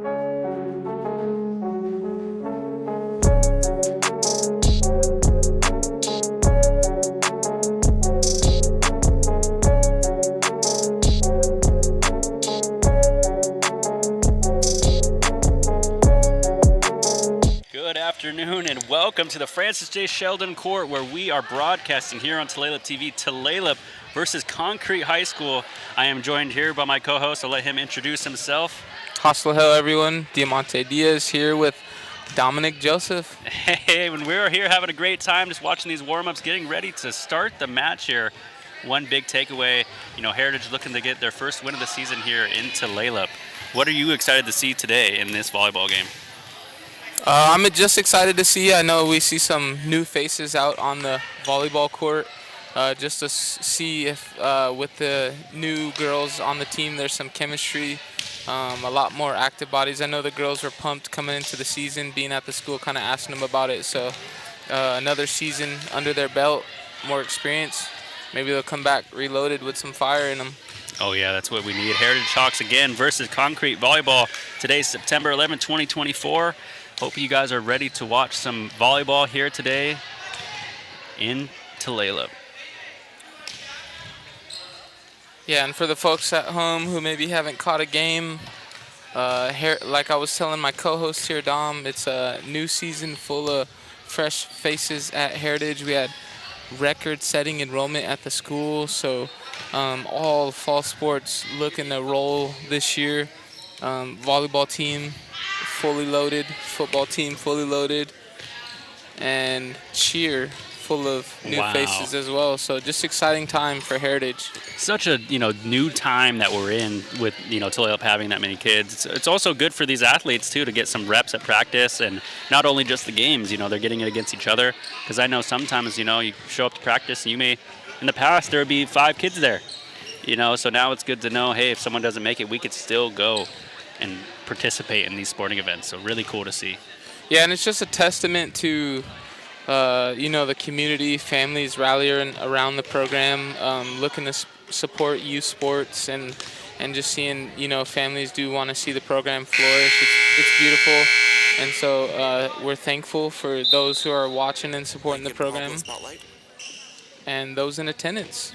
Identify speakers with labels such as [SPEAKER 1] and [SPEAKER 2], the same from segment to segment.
[SPEAKER 1] Afternoon and welcome to the Francis J. Sheldon Court, where we are broadcasting here on Tulalip TV, Tulalip versus Concrete High School. I am joined here by my co-host. I'll let him introduce himself.
[SPEAKER 2] Hostile Hill, everyone. Diamante Diaz here with Dominic Joseph.
[SPEAKER 1] Hey, when we're here having a great time just watching these warm-ups, getting ready to start the match here. One big takeaway, Heritage looking to get their first win of the season here in Tulalip. What are you excited to see today in this volleyball game?
[SPEAKER 2] I'm just excited to see. I know we see some new faces out on the volleyball court, just to see if with the new girls on the team there's some chemistry, a lot more active bodies. I know the girls were pumped coming into the season, being at the school, kind of asking them about it. So another season under their belt, more experience. Maybe they'll come back reloaded with some fire in them.
[SPEAKER 1] Oh, yeah, that's what we need. Heritage Hawks again versus Concrete Volleyball. Today's September 11, 2024. Hope you guys are ready to watch some volleyball here today in Tulalip.
[SPEAKER 2] Yeah, and for the folks at home who maybe haven't caught a game, like I was telling my co-host here, Dom, it's a new season full of fresh faces at Heritage. We had record-setting enrollment at the school, so all fall sports looking to roll this year. Volleyball team fully loaded, football team fully loaded, and cheer full of new faces as well. So just exciting time for Heritage.
[SPEAKER 1] Such a new time that we're in with Tulalip having that many kids. It's also good for these athletes too to get some reps at practice, and not only just the games. They're getting it against each other, because I know sometimes you show up to practice and you may, in the past there would be 5 kids there. So now it's good to know, hey, if someone doesn't make it, we could still go and participate in these sporting events. So really cool to see.
[SPEAKER 2] Yeah, and it's just a testament to the community, families rallying around the program, looking to support youth sports, and just seeing families do want to see the program flourish. It's beautiful, and so we're thankful for those who are watching and supporting the program, and those in attendance.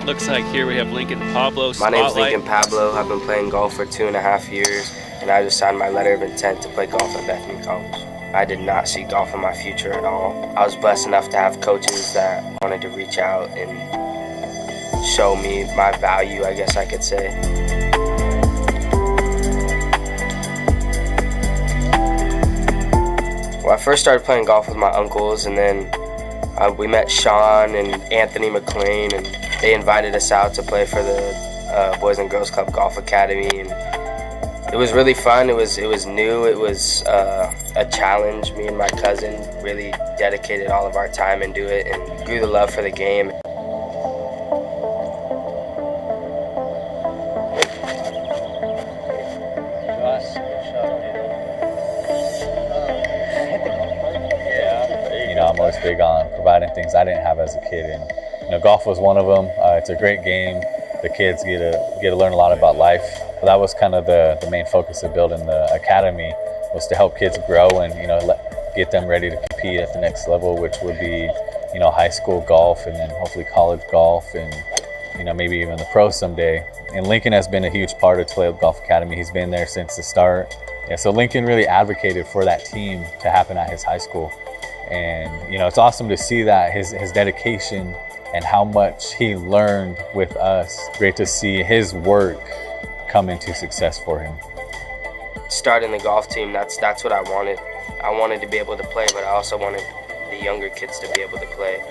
[SPEAKER 1] Looks like here we have Lincoln Pablo.
[SPEAKER 3] My name's Lincoln Pablo. I've been playing golf for 2.5 years, and I just signed my letter of intent to play golf at Bethany College. I did not see golf in my future at all. I was blessed enough to have coaches that wanted to reach out and show me my value, I guess I could say. Well, I first started playing golf with my uncles, and then we met Sean and Anthony McLean, and they invited us out to play for the Boys and Girls Club Golf Academy, and it was really fun. It was new. It was a challenge. Me and my cousin really dedicated all of our time into it and grew the love for the game.
[SPEAKER 4] I'm always big on providing things I didn't have as a kid, and golf was one of them. It's a great game. The kids get to learn a lot about life. But that was kind of the main focus of building the academy, was to help kids grow and get them ready to compete at the next level, which would be high school golf, and then hopefully college golf, and maybe even the pros someday. And Lincoln has been a huge part of Tulalip Golf Academy. He's been there since the start. Yeah, so Lincoln really advocated for that team to happen at his high school. And it's awesome to see that his dedication and how much he learned with us. Great to see his work come into success for him.
[SPEAKER 3] Starting the golf team, that's what I wanted. I wanted to be able to play, but I also wanted the younger kids to be able to play.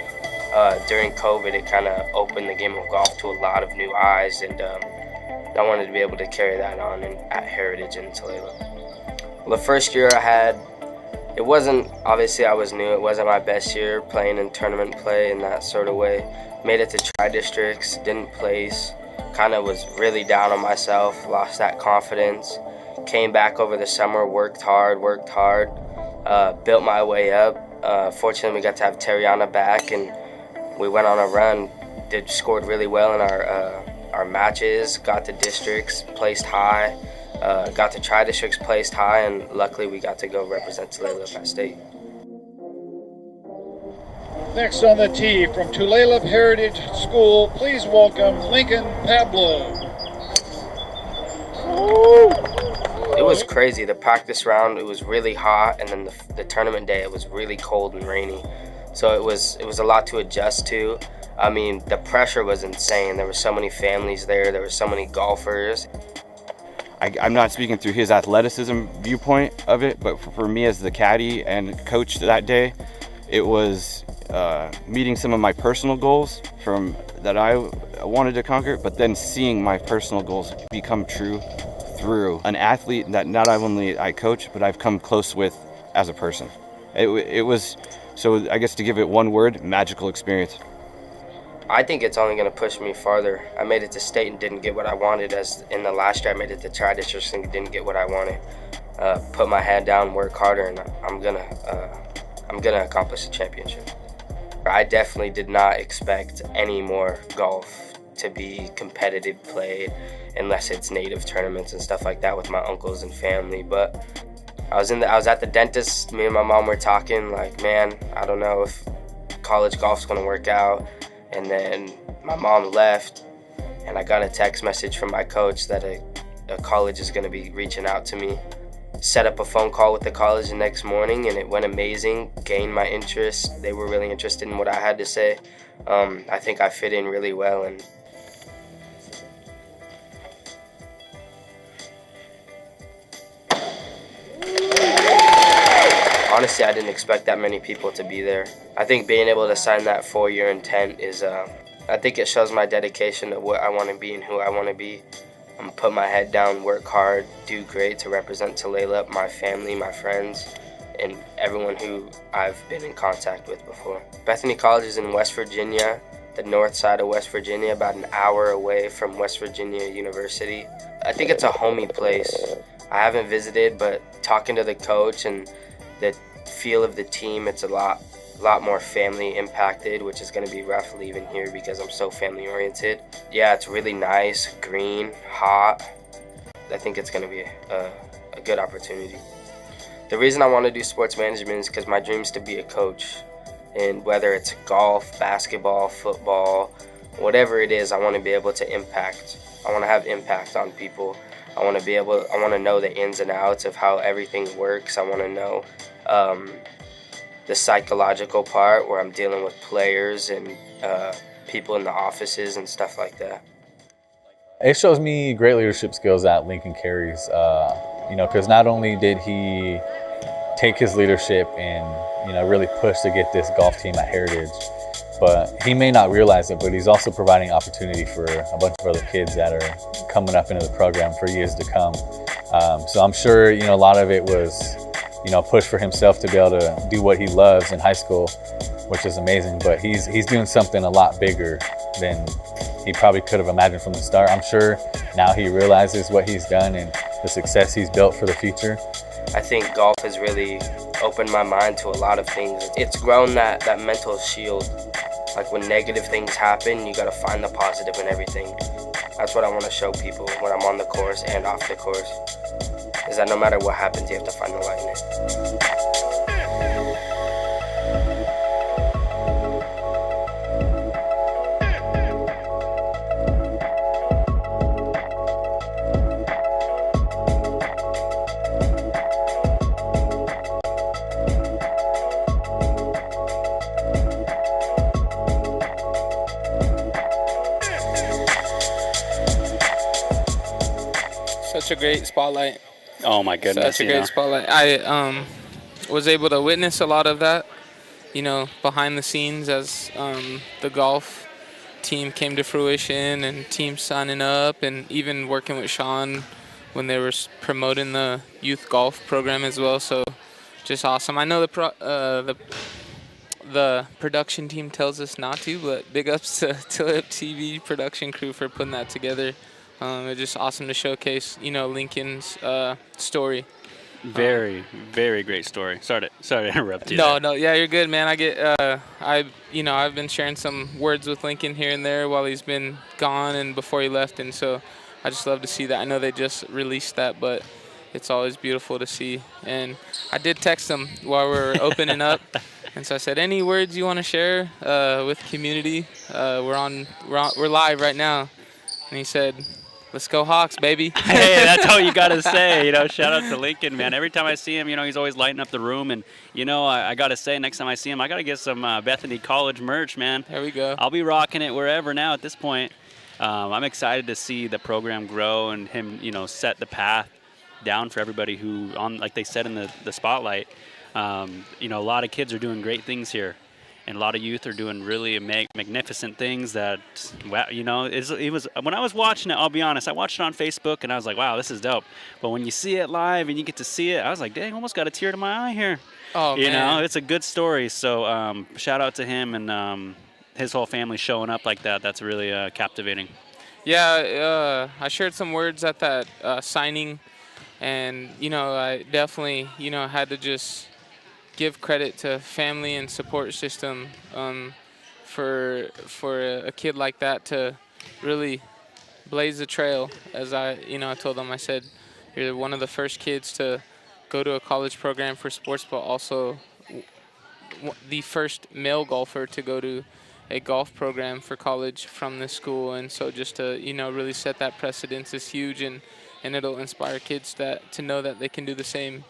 [SPEAKER 3] During COVID, it kind of opened the game of golf to a lot of new eyes, and I wanted to be able to carry that on at Heritage in Tulalip. Well, the first year I had, it wasn't, obviously I was new, it wasn't my best year playing in tournament play in that sort of way. Made it to tri-districts, didn't place, kind of was really down on myself, lost that confidence. Came back over the summer, worked hard, built my way up, Fortunately, we got to have Terriana back, and we went on a run. Scored really well in our matches. Got to districts, placed high. Got to tri-districts, placed high, and luckily we got to go represent Tulalip at state.
[SPEAKER 5] Next on the tee from Tulalip Heritage School, please welcome Lincoln Pablo.
[SPEAKER 3] It was crazy. The practice round, it was really hot, and then the tournament day, it was really cold and rainy. So it was a lot to adjust to. I mean, the pressure was insane. There were so many families there. There were so many golfers.
[SPEAKER 6] I'm not speaking through his athleticism viewpoint of it, but for me as the caddy and coach that day, it was meeting some of my personal goals that I wanted to conquer, but then seeing my personal goals become true through an athlete that not only I coach, but I've come close with as a person. It was, so I guess to give it one word, magical experience.
[SPEAKER 3] I think it's only going to push me farther. I made it to state and didn't get what I wanted. As in the last year, I made it to tri-districts and didn't get what I wanted. Put my head down, work harder, and I'm gonna accomplish the championship. I definitely did not expect any more golf to be competitive played unless it's native tournaments and stuff like that with my uncles and family. But I was at the dentist. Me and my mom were talking like, man, I don't know if college golf's gonna work out. And then my mom left, and I got a text message from my coach that a college is going to be reaching out to me. Set up a phone call with the college the next morning, and it went amazing, gained my interest. They were really interested in what I had to say. I think I fit in really well. And honestly, I didn't expect that many people to be there. I think being able to sign that 4-year intent is, I think it shows my dedication to what I want to be and who I want to be. I'm gonna put my head down, work hard, do great to represent Tulalip, my family, my friends, and everyone who I've been in contact with before. Bethany College is in West Virginia, the north side of West Virginia, about an hour away from West Virginia University. I think it's a homey place. I haven't visited, but talking to the coach and the feel of the team, it's a lot more family impacted, which is going to be rough leaving here because I'm so family oriented. Yeah, it's really nice, green, hot. I think it's going to be a good opportunity. The reason I want to do sports management is because my dream is to be a coach. And whether it's golf, basketball, football, whatever it is, I want to be able to impact. I want to have impact on people. I want to know the ins and outs of how everything works. I want to know the psychological part where I'm dealing with players and people in the offices and stuff like that.
[SPEAKER 4] It shows me great leadership skills that Lincoln carries, because not only did he take his leadership and, really push to get this golf team at Heritage, but he may not realize it, but he's also providing opportunity for a bunch of other kids that are coming up into the program for years to come. So I'm sure, a lot of it was, push for himself to be able to do what he loves in high school, which is amazing, but he's doing something a lot bigger than he probably could have imagined from the start. I'm sure now he realizes what he's done and the success he's built for the future.
[SPEAKER 3] I think golf has really opened my mind to a lot of things. It's grown that mental shield. Like when negative things happen, you gotta find the positive in everything. That's what I want to show people when I'm on the course and off the course, is that no matter what happens, you have to find the light in it.
[SPEAKER 2] Such a great spotlight.
[SPEAKER 1] Oh my goodness!
[SPEAKER 2] Such a great spotlight. I was able to witness a lot of that, behind the scenes as the golf team came to fruition and teams signing up, and even working with Sean when they were promoting the youth golf program as well. So just awesome. I know the production team tells us not to, but big ups to Tulalip TV production crew for putting that together. It's just awesome to showcase, Lincoln's story
[SPEAKER 1] Very, very great story. Sorry to interrupt you.
[SPEAKER 2] No, yeah, you're good, man. I've been sharing some words with Lincoln here and there while he's been gone and before he left, and so I just love to see that. I know they just released that, but it's always beautiful to see. And I did text him while we were opening up, and so I said, "Any words you want to share with community? We're live right now," and he said, "Let's go Hawks, baby."
[SPEAKER 1] Hey, that's all you got to say. Shout out to Lincoln, man. Every time I see him, he's always lighting up the room. And, I got to say, next time I see him, I got to get some Bethany College merch, man.
[SPEAKER 2] There we go.
[SPEAKER 1] I'll be rocking it wherever now at this point. I'm excited to see the program grow and him, set the path down for everybody who, like they said in the spotlight, a lot of kids are doing great things here. And a lot of youth are doing really magnificent things that, it was when I was watching it, I'll be honest, I watched it on Facebook and I was like, wow, this is dope. But when you see it live and you get to see it, I was like, dang, almost got a tear to my eye here.
[SPEAKER 2] Oh, man.
[SPEAKER 1] It's a good story. So shout out to him and his whole family showing up like that. That's really captivating.
[SPEAKER 2] Yeah, I shared some words at that signing. And, I definitely, had to just give credit to family and support system for a kid like that to really blaze the trail. As I told them, I said, you're one of the first kids to go to a college program for sports, but also the first male golfer to go to a golf program for college from this school. And so just to, really set that precedence is huge, and it'll inspire kids to know that they can do the same.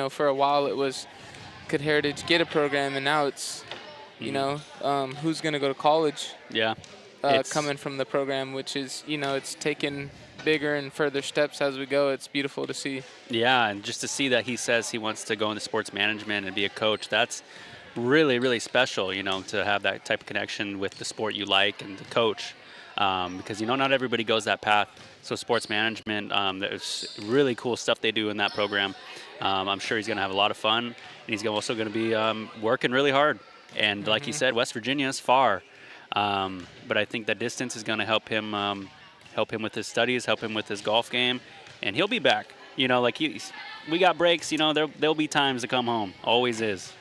[SPEAKER 2] For a while it was, could Heritage get a program, and now it's, who's going to go to college?
[SPEAKER 1] Yeah.
[SPEAKER 2] Coming from the program, which is, it's taken bigger and further steps as we go. It's beautiful to see.
[SPEAKER 1] Yeah, and just to see that he says he wants to go into sports management and be a coach, that's really, really special, to have that type of connection with the sport you like and the coach, because, not everybody goes that path. So sports management, there's really cool stuff they do in that program. I'm sure he's going to have a lot of fun, and he's also going to be working really hard. And like he said, West Virginia is far, but I think that distance is going to help him with his studies, help him with his golf game, and he'll be back. We got breaks. There'll be times to come home. Always is.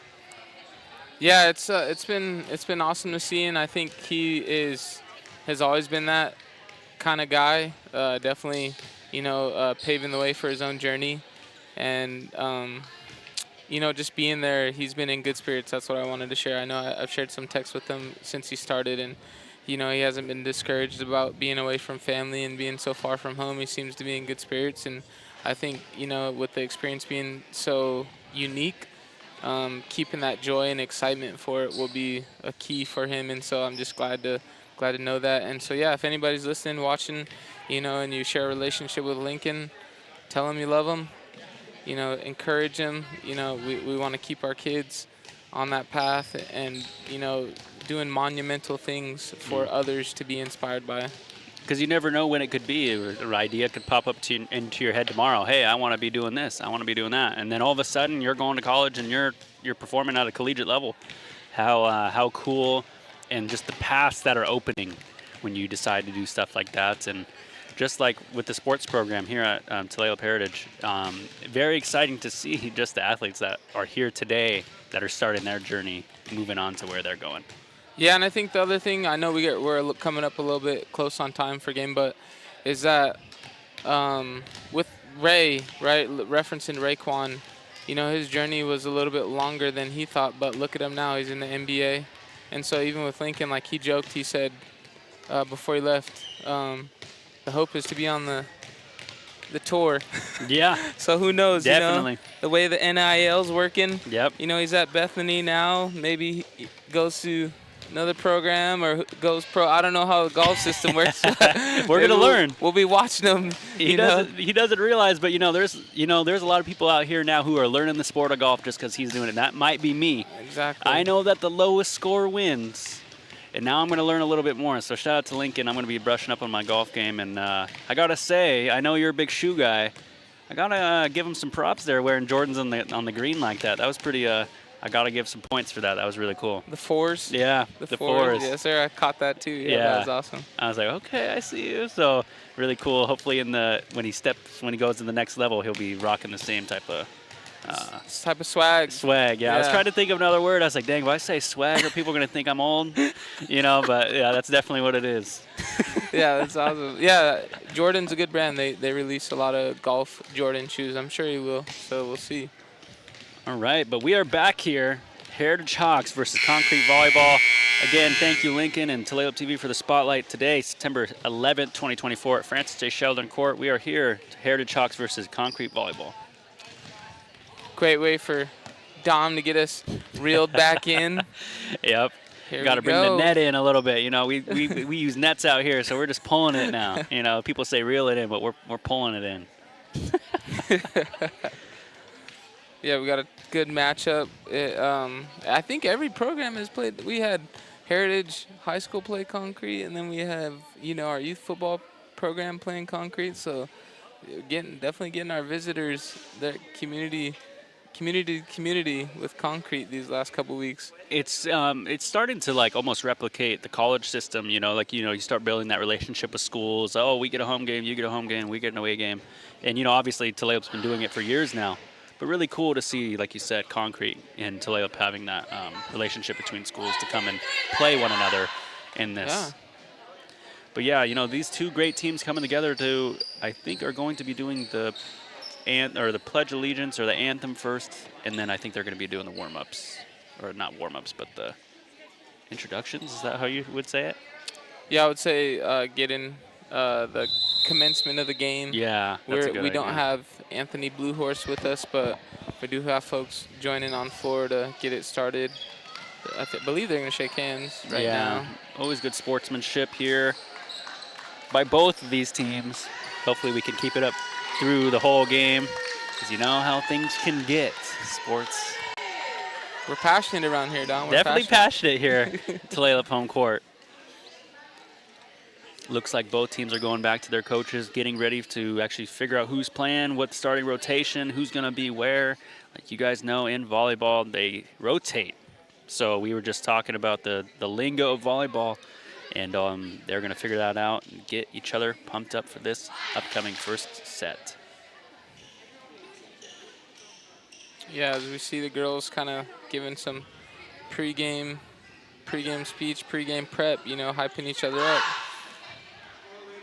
[SPEAKER 2] Yeah, it's been awesome to see, and I think he has always been that kind of guy. Definitely, paving the way for his own journey. And, just being there, he's been in good spirits. That's what I wanted to share. I know I've shared some texts with him since he started, and, he hasn't been discouraged about being away from family and being so far from home. He seems to be in good spirits, and I think, with the experience being so unique, keeping that joy and excitement for it will be a key for him, and so I'm just glad to know that. And so, yeah, if anybody's listening, watching, and you share a relationship with Lincoln, tell him you love him. Encourage him. We want to keep our kids on that path and, doing monumental things for others to be inspired by.
[SPEAKER 1] Because you never know when it could be. An idea could pop up into your head tomorrow. Hey, I want to be doing this. I want to be doing that. And then all of a sudden you're going to college and you're performing at a collegiate level. How cool, and just the paths that are opening when you decide to do stuff like that. And just like with the sports program here at Tulalip Heritage, very exciting to see just the athletes that are here today that are starting their journey, moving on to where they're going.
[SPEAKER 2] Yeah, and I think the other thing, I know we're coming up a little bit close on time for game, but is that with Ray, right, referencing Raekwon, his journey was a little bit longer than he thought, but look at him now, he's in the NBA. And so even with Lincoln, like he joked, he said before he left, the hope is to be on the tour.
[SPEAKER 1] Yeah.
[SPEAKER 2] So who knows?
[SPEAKER 1] Definitely.
[SPEAKER 2] The way the NIL's working.
[SPEAKER 1] Yep.
[SPEAKER 2] He's at Bethany now. Maybe he goes to another program or goes pro. I don't know how the golf system works.
[SPEAKER 1] We're gonna learn.
[SPEAKER 2] We'll be watching him.
[SPEAKER 1] He doesn't realize, but there's a lot of people out here now who are learning the sport of golf just because he's doing it. And that might be me.
[SPEAKER 2] Exactly.
[SPEAKER 1] I know that the lowest score wins. And now I'm going to learn a little bit more. So shout out to Lincoln. I'm going to be brushing up on my golf game. And I got to say, I know you're a big shoe guy. I got to give him some props there wearing Jordans on the green like that. That was pretty I got to give some points for that. That was really cool.
[SPEAKER 2] The fours?
[SPEAKER 1] Yeah, the fours.
[SPEAKER 2] Yes, sir. I caught that too. Yeah, that was awesome.
[SPEAKER 1] I was like, okay, I see you. So really cool. Hopefully when he goes to the next level, he'll be rocking the same type of
[SPEAKER 2] This type of swag.
[SPEAKER 1] Swag, yeah. I was
[SPEAKER 2] Yeah.
[SPEAKER 1] trying to think of another word. I was like, dang, if I say swag, are people going to think I'm old? But yeah, that's definitely what it is.
[SPEAKER 2] Yeah, that's awesome. Yeah, Jordan's a good brand. They release a lot of golf Jordan shoes. I'm sure he will, so we'll see.
[SPEAKER 1] All right, but we are back here. Heritage Hawks versus Concrete Volleyball. Again, thank you, Lincoln and Tulalip TV for the spotlight today, September 11th, 2024 at Francis J. Sheldon Court. We are here, Heritage Hawks versus Concrete Volleyball.
[SPEAKER 2] Great way for Dom to get us reeled back in.
[SPEAKER 1] Yep.
[SPEAKER 2] Here
[SPEAKER 1] Got to
[SPEAKER 2] we
[SPEAKER 1] bring
[SPEAKER 2] go.
[SPEAKER 1] the net in a little bit. We use nets out here, so we're just pulling it now. People say reel it in, but we're pulling it in.
[SPEAKER 2] Yeah, we got a good matchup. I think every program has played. We had Heritage High School play concrete, and then we have our youth football program playing concrete. So definitely getting our visitors their community with concrete these last couple weeks.
[SPEAKER 1] It's starting to almost replicate the college system. You start building that relationship with schools. Oh, we get a home game, you get a home game, we get an away game, and obviously Tulalip's been doing it for years now. But really cool to see, like you said, concrete and Tulalip having that relationship between schools to come and play one another in this.
[SPEAKER 2] Yeah.
[SPEAKER 1] But yeah, these two great teams coming together I think are going to be doing the Pledge Allegiance or the anthem first, and then I think they're going to be doing the warm-ups, or not warm-ups, but the introductions. Is that how you would say it?
[SPEAKER 2] Yeah, I would say getting the commencement of the game.
[SPEAKER 1] Yeah, that's a good
[SPEAKER 2] We don't
[SPEAKER 1] idea.
[SPEAKER 2] have Anthony Bluehorse with us, but we do have folks joining on floor to get it started. I believe they're going to shake hands right now.
[SPEAKER 1] Always good sportsmanship here by both of these teams. Hopefully we can keep it up through the whole game, because you know how things can get. Sports.
[SPEAKER 2] We're passionate around here, Don. We're
[SPEAKER 1] Definitely passionate here, Tulalip home court. Looks like both teams are going back to their coaches, getting ready to actually figure out who's playing, what starting rotation, who's going to be where. Like you guys know, in volleyball, they rotate. So we were just talking about the lingo of volleyball, and they're going to figure that out and get each other pumped up for this upcoming first set.
[SPEAKER 2] Yeah, as we see the girls kind of giving some pregame speech, pregame prep, hyping each other up.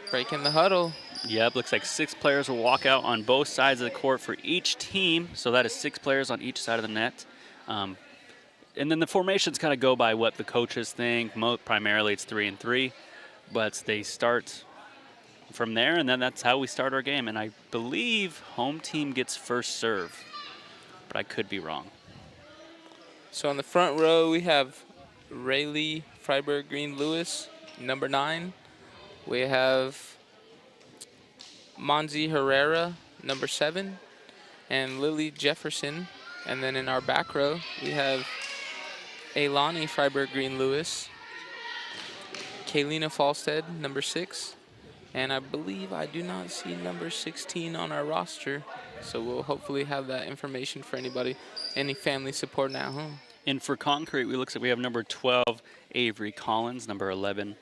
[SPEAKER 2] Breaking the huddle.
[SPEAKER 1] Yep, looks like 6 players will walk out on both sides of the court for each team. So that is 6 players on each side of the net. And then the formations kind of go by what the coaches think. Primarily it's 3 and 3, but they start from there, and then that's how we start our game. And I believe home team gets first serve, but I could be wrong.
[SPEAKER 2] So on the front row, we have Rayleigh Freiberg Green Lewis, number 9. We have Monzi Herrera, number 7, and Lily Jefferson. And then in our back row, we have Ailani Freiberg Green Lewis, Kaylina Falstead, number 6, and I believe I do not see number 16 on our roster. So we'll hopefully have that information for any family supporting at home.
[SPEAKER 1] And for concrete, we looks like we have number 12, Avery Collins, number 11,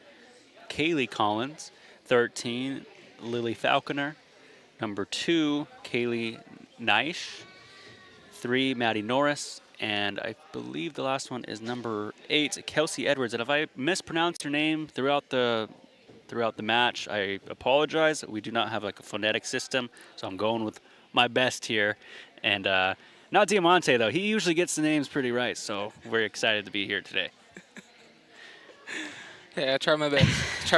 [SPEAKER 1] Kaylee Collins, 13, Lily Falconer, number 2, Kaylee Neisch, 3, Maddie Norris, and I believe the last one is number 8, Kelsey Edwards. And if I mispronounce your name throughout the match, I apologize. We do not have a phonetic system, so I'm going with my best here. And not Diamante, though. He usually gets the names pretty right, so we're excited to be here today.
[SPEAKER 2] Yeah, I try my best.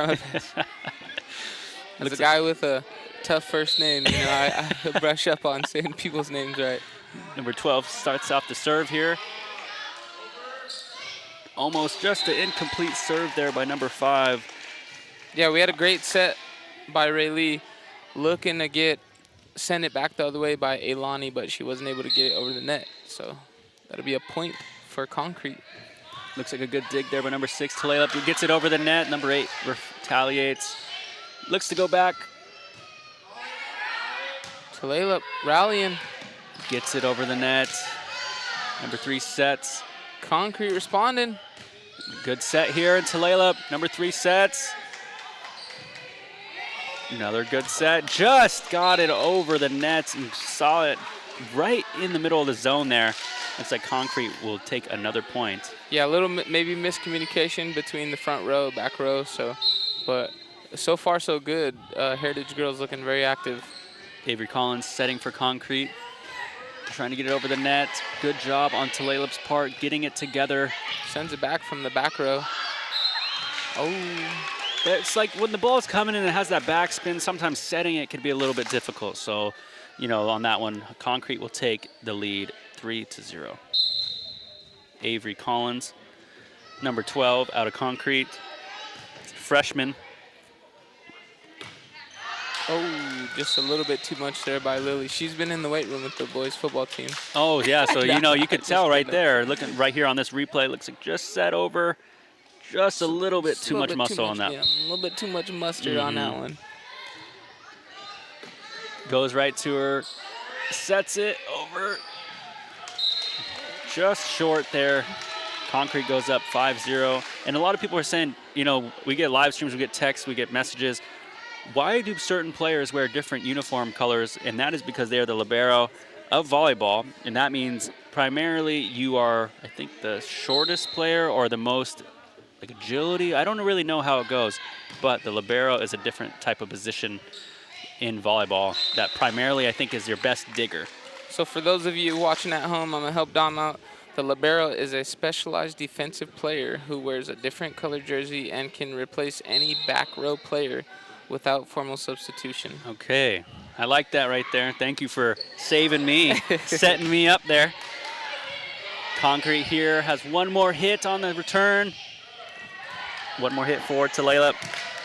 [SPEAKER 2] As a guy with a tough first name, I brush up on saying people's names right.
[SPEAKER 1] Number 12 starts off the serve here. Almost just an incomplete serve there by number 5.
[SPEAKER 2] Yeah, we had a great set by Rayleigh, looking to send it back the other way by Ailani, but she wasn't able to get it over the net. So that'll be a point for concrete.
[SPEAKER 1] Looks like a good dig there by number 6, Tulalip, who gets it over the net. Number 8 retaliates. Looks to go back.
[SPEAKER 2] Tulalip rallying.
[SPEAKER 1] Gets it over the net. Number 3 sets.
[SPEAKER 2] Concrete responding.
[SPEAKER 1] Good set here in Tulalip. Number 3 sets. Another good set. Just got it over the net and saw it right in the middle of the zone there. Looks like Concrete will take another point.
[SPEAKER 2] Yeah, a little maybe miscommunication between the front row, back row. But so far so good. Heritage girls looking very active.
[SPEAKER 1] Avery Collins setting for Concrete, trying to get it over the net. Good job on Tulalip's part, getting it together.
[SPEAKER 2] Sends it back from the back row. Oh.
[SPEAKER 1] It's like when the ball is coming in and it has that backspin, sometimes setting it can be a little bit difficult. So, on that one, Concrete will take the lead 3-0. Avery Collins, number 12 out of Concrete, freshman.
[SPEAKER 2] Oh, just a little bit too much there by Lily. She's been in the weight room with the boys football team.
[SPEAKER 1] Oh, yeah, so, you could tell right there, looking right here on this replay, looks like just set over, just a little bit too much muscle on that.
[SPEAKER 2] Yeah, a little bit too much mustard on that one.
[SPEAKER 1] Goes right to her, sets it over, just short there. Concrete goes up 5-0. And a lot of people are saying, we get live streams, we get texts, we get messages. Why do certain players wear different uniform colors? And that is because they are the libero of volleyball. And that means primarily you are, I think, the shortest player or the most agility. I don't really know how it goes. But the libero is a different type of position in volleyball that primarily I think is your best digger.
[SPEAKER 2] So for those of you watching at home, I'm going to help Dom out. The libero is a specialized defensive player who wears a different color jersey and can replace any back row player without formal substitution.
[SPEAKER 1] Okay, I like that right there. Thank you for saving me, setting me up there. Concrete here has one more hit on the return. One more hit for Tulalip.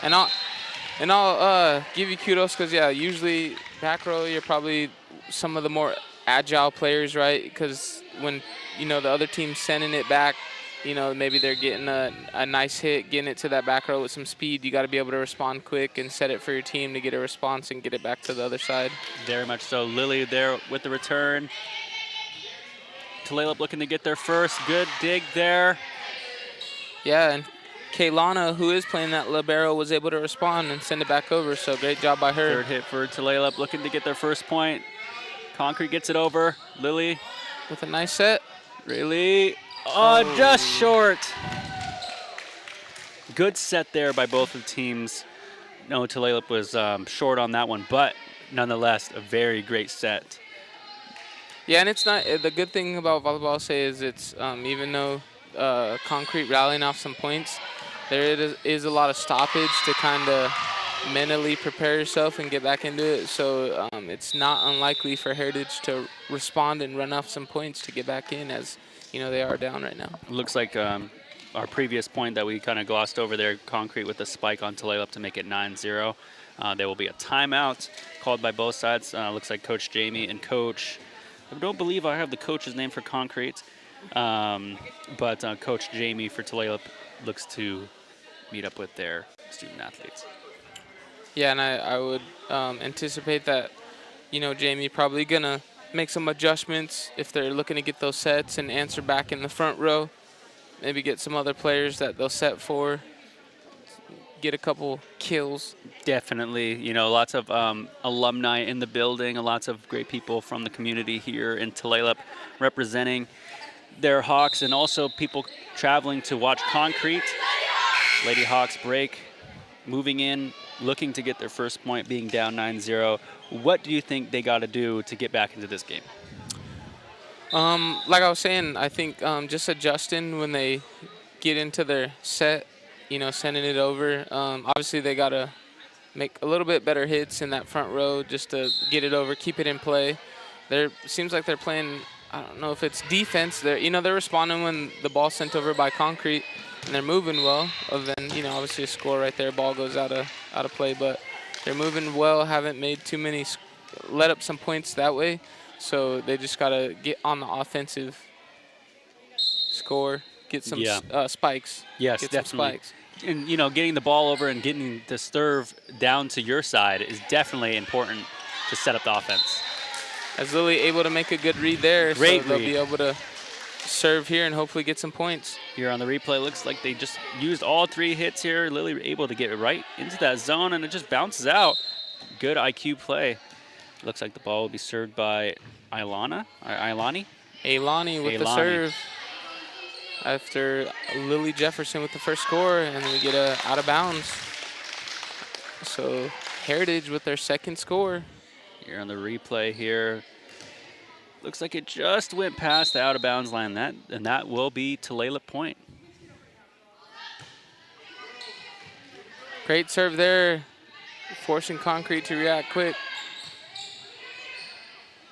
[SPEAKER 2] And I'll give you kudos because, usually back row, you're probably some of the more agile players, right? Because when, the other team's sending it back, maybe they're getting a nice hit, getting it to that back row with some speed. You got to be able to respond quick and set it for your team to get a response and get it back to the other side. Very much so. Lily there with the return. Tulalip looking to get their first. Good dig there. Yeah, and Kaylana, who is playing that libero, was able to respond and send it back over, so great job by her. Third hit for Tulalip, looking to get their first point. Concrete gets it over. Lily with a nice set. Really? Oh, just short. Good set there by both of the teams. No, Tulalip was short on that one, but nonetheless, a very great set. Yeah, and it's not, the good thing about volleyball, I'll say, is it's, even though Concrete rallying off some points, there is a lot of stoppage to kind of mentally prepare yourself and get back into it. So it's not unlikely for Heritage to respond and run off some points to get back in, as they are down right now. Looks like our previous point that we kind of glossed over there, Concrete with a spike on Tulalip to make it 9-0. There will be a timeout called by both sides. Looks like Coach Jamie and Coach, I don't believe I have the coach's name for Concrete, but Coach Jamie for Tulalip looks to meet up with their student athletes. Yeah, and I would anticipate that, Jamie probably going to make some adjustments if they're looking to get those sets and answer back in the front row. Maybe get some other players that they'll set for, get a couple kills. Definitely, lots of alumni in the building, lots of great people from the community here in Tulalip representing their Hawks, and also people traveling to watch Concrete. Lady Hawks break, moving in, looking to get their first point, being down 9-0. What do you think they got to do to get back into this game? Like I was saying, I think just adjusting when they get into their set, sending it over. Obviously, they got to make a little bit better hits in that front row just to get it over, keep it in play. Seems like they're playing, I don't know if it's defense. They're responding when the ball's sent over by Concrete, and they're moving well. Other than, obviously a score right there, ball goes out of play, but they're moving well, haven't made too many, let up some points that way. So they just got to get on the offensive score, get some spikes. Yes, get definitely. Some spikes. And, getting the ball over and getting the serve down to your side is definitely important to set up the offense. As Lily able to make a good read there, great so they'll be able to serve here and hopefully get some points. Here on the replay, looks like they just used all three hits here. Lily able to get right into that zone, and it just bounces out. Good IQ play.
[SPEAKER 1] Looks like the ball will be served by Ilani
[SPEAKER 2] Ailani with the serve after Lily Jefferson with the first score, and we get a out of bounds. So Heritage with their second score.
[SPEAKER 1] Here on the replay here. Looks like it just went past the out of bounds line, and that will be Tulalip point.
[SPEAKER 2] Great serve there, forcing Concrete to react quick.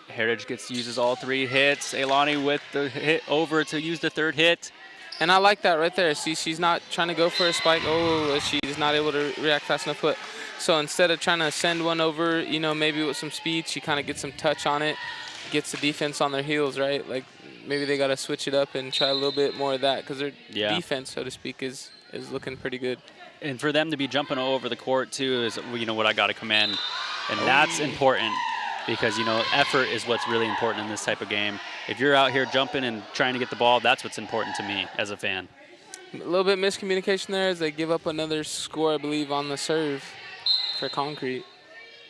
[SPEAKER 1] Heritage uses all 3 hits. Ailani with the hit over to use the 3rd hit.
[SPEAKER 2] And I like that right there. See, she's not trying to go for a spike. Oh, she's not able to react fast enough. But so instead of trying to send one over, you know, maybe with some speed, she kind of gets some touch on it, gets the defense on their heels, right? Like maybe they got to switch it up and try a little bit more of that because their defense, so to speak, is looking pretty good.
[SPEAKER 1] And for them to be jumping all over the court too is, you know, what I got to commend, and that's important. Because, you know, effort is what's really important in this type of game. If you're out here jumping and trying to get the ball, that's what's important to me as a fan.
[SPEAKER 2] A little bit miscommunication there as they give up another score, I believe, on the serve for Concrete.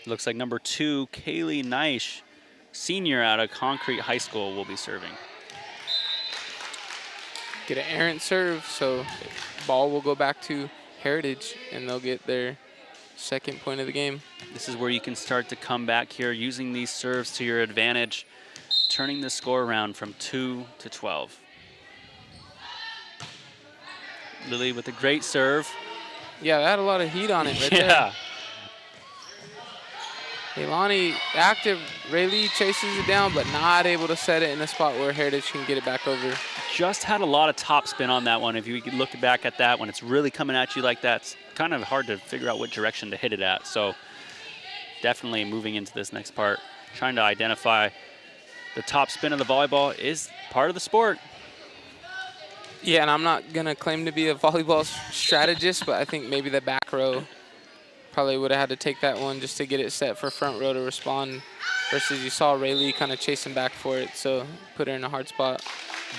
[SPEAKER 1] Looks like number 2, Kaylee Neisch, senior out of Concrete High School, will be serving.
[SPEAKER 2] Get an errant serve, so ball will go back to Heritage, and they'll get their second point of the game.
[SPEAKER 1] This is where you can start to come back here, using these serves to your advantage, turning the score around from 2 to 12. Lily with a great serve.
[SPEAKER 2] Yeah, that had a lot of heat on it right there. Ailani active. Rayleigh chases it down, but not able to set it in a spot where Heritage can get it back over.
[SPEAKER 1] Just had a lot of top spin on that one. If you look back at that, when it's really coming at you like that, it's kind of hard to figure out what direction to hit it at. So definitely moving into this next part, trying to identify the top spin of the volleyball is part of the sport.
[SPEAKER 2] Yeah, and I'm not going to claim to be a volleyball strategist, but I think maybe the back row probably would have had to take that one just to get it set for front row to respond, versus you saw Rayleigh kind of chasing back for it, so put her in a hard spot.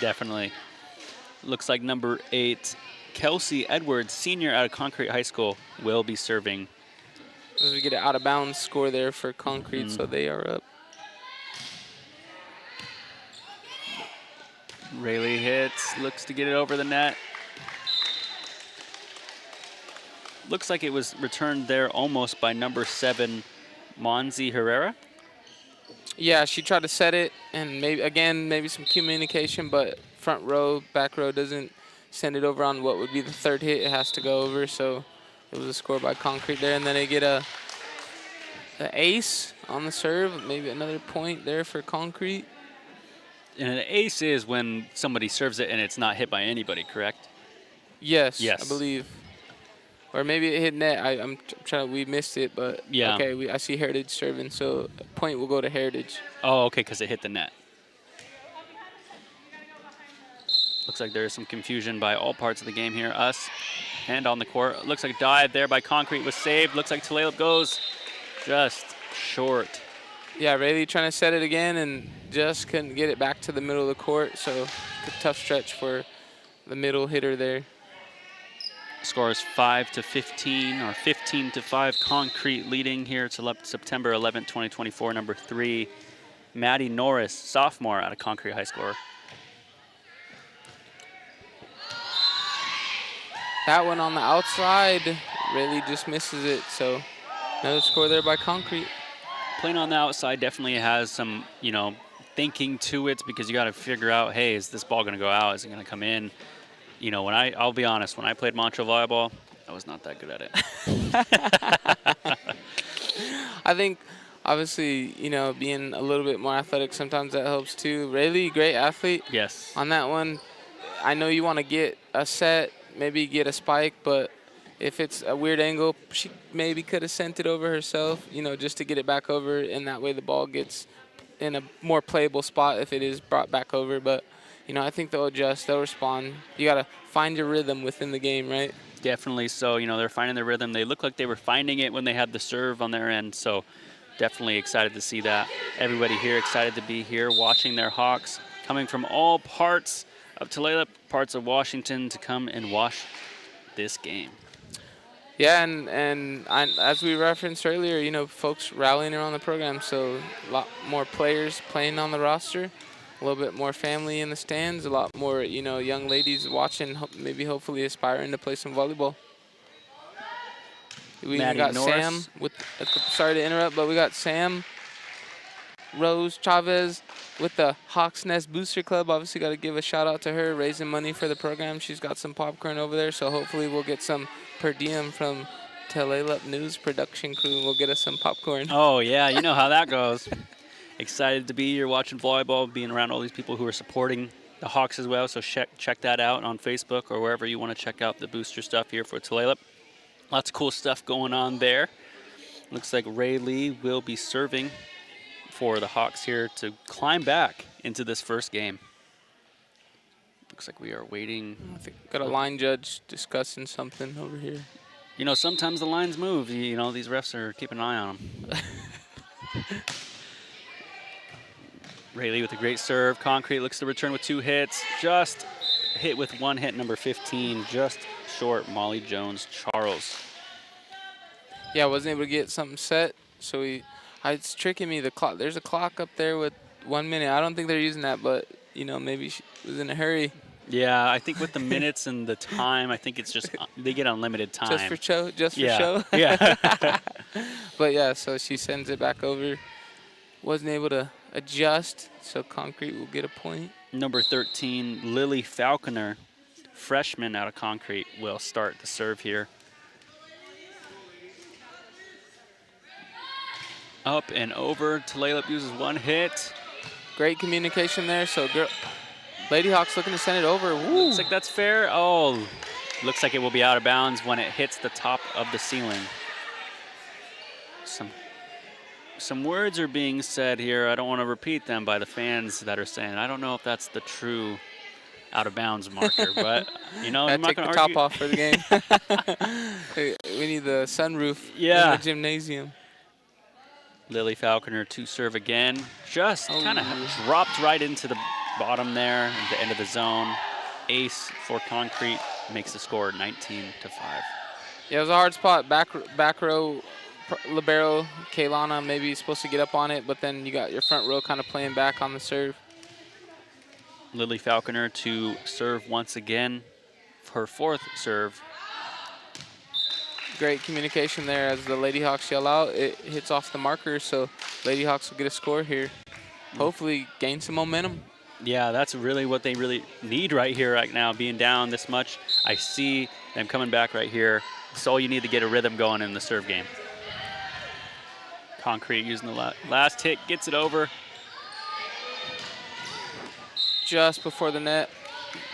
[SPEAKER 1] Definitely. Looks like number 8, Kelsey Edwards, senior out of Concrete High School, will be serving.
[SPEAKER 2] As we get an out of bounds score there for Concrete, so they are up.
[SPEAKER 1] Rayleigh hits, looks to get it over the net. Looks like it was returned there almost by number 7, Monzi Herrera.
[SPEAKER 2] Yeah, she tried to set it, and maybe some communication, but front row, back row doesn't send it over on what would be the 3rd hit. It has to go over, so it was a score by Concrete there. And then they get an ace on the serve, maybe another point there for Concrete.
[SPEAKER 1] And an ace is when somebody serves it and it's not hit by anybody, correct?
[SPEAKER 2] Yes. I believe. Or maybe it hit net. I'm trying. We missed it, but
[SPEAKER 1] yeah.
[SPEAKER 2] Okay. I see Heritage serving, so a point will go to Heritage.
[SPEAKER 1] Oh, okay, because it hit the net. Looks like there is some confusion by all parts of the game here. Us and on the court. Looks like a dive there by Concrete was saved. Looks like Tulalip goes just short.
[SPEAKER 2] Yeah, Rayleigh trying to set it again and just couldn't get it back to the middle of the court. So a tough stretch for the middle hitter there.
[SPEAKER 1] Score is 5-15 or 15-5. Concrete leading here to September 11th, 2024. Number 3, Maddie Norris, sophomore out of Concrete High School.
[SPEAKER 2] That one on the outside, Rayleigh just misses it. So another score there by Concrete.
[SPEAKER 1] Playing on the outside definitely has some, thinking to it, because you got to figure out, hey, is this ball going to go out? Is it going to come in? I'll be honest, when I played Montreal volleyball, I was not that good at it.
[SPEAKER 2] I think, obviously, being a little bit more athletic, sometimes that helps too. Rayleigh, great athlete.
[SPEAKER 1] Yes.
[SPEAKER 2] On that one, I know you want to get a set, maybe get a spike, but if it's a weird angle, she maybe could have sent it over herself, just to get it back over, and that way the ball gets in a more playable spot if it is brought back over. But, I think they'll adjust, they'll respond. You got to find your rhythm within the game, right?
[SPEAKER 1] Definitely so. They're finding their rhythm. They look like they were finding it when they had the serve on their end, so definitely excited to see that. Everybody here excited to be here watching their Hawks, coming from all parts of Tulalip, parts of Washington, to come and watch this game.
[SPEAKER 2] Yeah, and as we referenced earlier, you know, folks rallying around the program, so a lot more players playing on the roster, a little bit more family in the stands, a lot more, you know, young ladies watching, maybe hopefully aspiring to play some volleyball. We even
[SPEAKER 1] Maddie
[SPEAKER 2] got
[SPEAKER 1] Norris.
[SPEAKER 2] Sam with, sorry to interrupt, but we got Sam Rose Chavez with the Hawks Nest Booster Club. Obviously got to give a shout out to her, raising money for the program. She's got some popcorn over there, so hopefully we'll get some per diem from Tulalip News production crew, and we'll get us some popcorn.
[SPEAKER 1] Oh, yeah, you know how that goes. Excited to be here watching volleyball, being around all these people who are supporting the Hawks as well. So check that out on Facebook or wherever you want to check out the booster stuff here for Tulalip. Lots of cool stuff going on there. Looks like Ray Lee will be serving for the Hawks here to climb back into this first game. Looks like we are waiting.
[SPEAKER 2] I think got a line judge discussing something over here.
[SPEAKER 1] You know, sometimes the lines move. You know, these refs are keeping an eye on them. Rayleigh with a great serve. Concrete looks to return with 2 hits. Just hit with 1 hit, number 15. Just short, Molly Jones-Charles.
[SPEAKER 2] Yeah, I wasn't able to get something set, so it's tricking me. The clock. There's a clock up there with 1 minute. I don't think they're using that, but, you know, maybe she was in a hurry.
[SPEAKER 1] Yeah, I think with the minutes and the time, I think it's just they get unlimited time.
[SPEAKER 2] Just for show? Just for
[SPEAKER 1] yeah.
[SPEAKER 2] show?
[SPEAKER 1] Yeah.
[SPEAKER 2] But, yeah, so she sends it back over. Wasn't able to adjust, so Concrete will get a point.
[SPEAKER 1] Number 13, Lily Falconer, freshman out of Concrete, will start the serve here. Up and over. Tulalip uses 1 hit.
[SPEAKER 2] Great communication there. So Lady Hawks looking to send it over. Woo.
[SPEAKER 1] Looks like that's fair. Oh, looks like it will be out of bounds when it hits the top of the ceiling. Some words are being said here. I don't want to repeat them by the fans that are saying, I don't know if that's the true out of bounds marker, but you know, I'm not
[SPEAKER 2] take
[SPEAKER 1] going
[SPEAKER 2] the
[SPEAKER 1] to argue.
[SPEAKER 2] top off for the game. We need the sunroof in the gymnasium.
[SPEAKER 1] Lily Falconer to serve again. Just kind of dropped right into the bottom there at the end of the zone. Ace for Concrete makes the score 19-5.
[SPEAKER 2] Yeah, it was a hard spot. Back row libero Kaylana maybe supposed to get up on it, but then you got your front row kind of playing back on the serve.
[SPEAKER 1] Lily Falconer to serve once again for her 4th serve.
[SPEAKER 2] Great communication there as the Lady Hawks yell out. It hits off the marker, so Lady Hawks will get a score here. Hopefully gain some momentum.
[SPEAKER 1] Yeah, that's really what they really need right here right now, being down this much. I see them coming back right here. It's all you need to get a rhythm going in the serve game. Concrete using the last hit, gets it over.
[SPEAKER 2] Just before the net,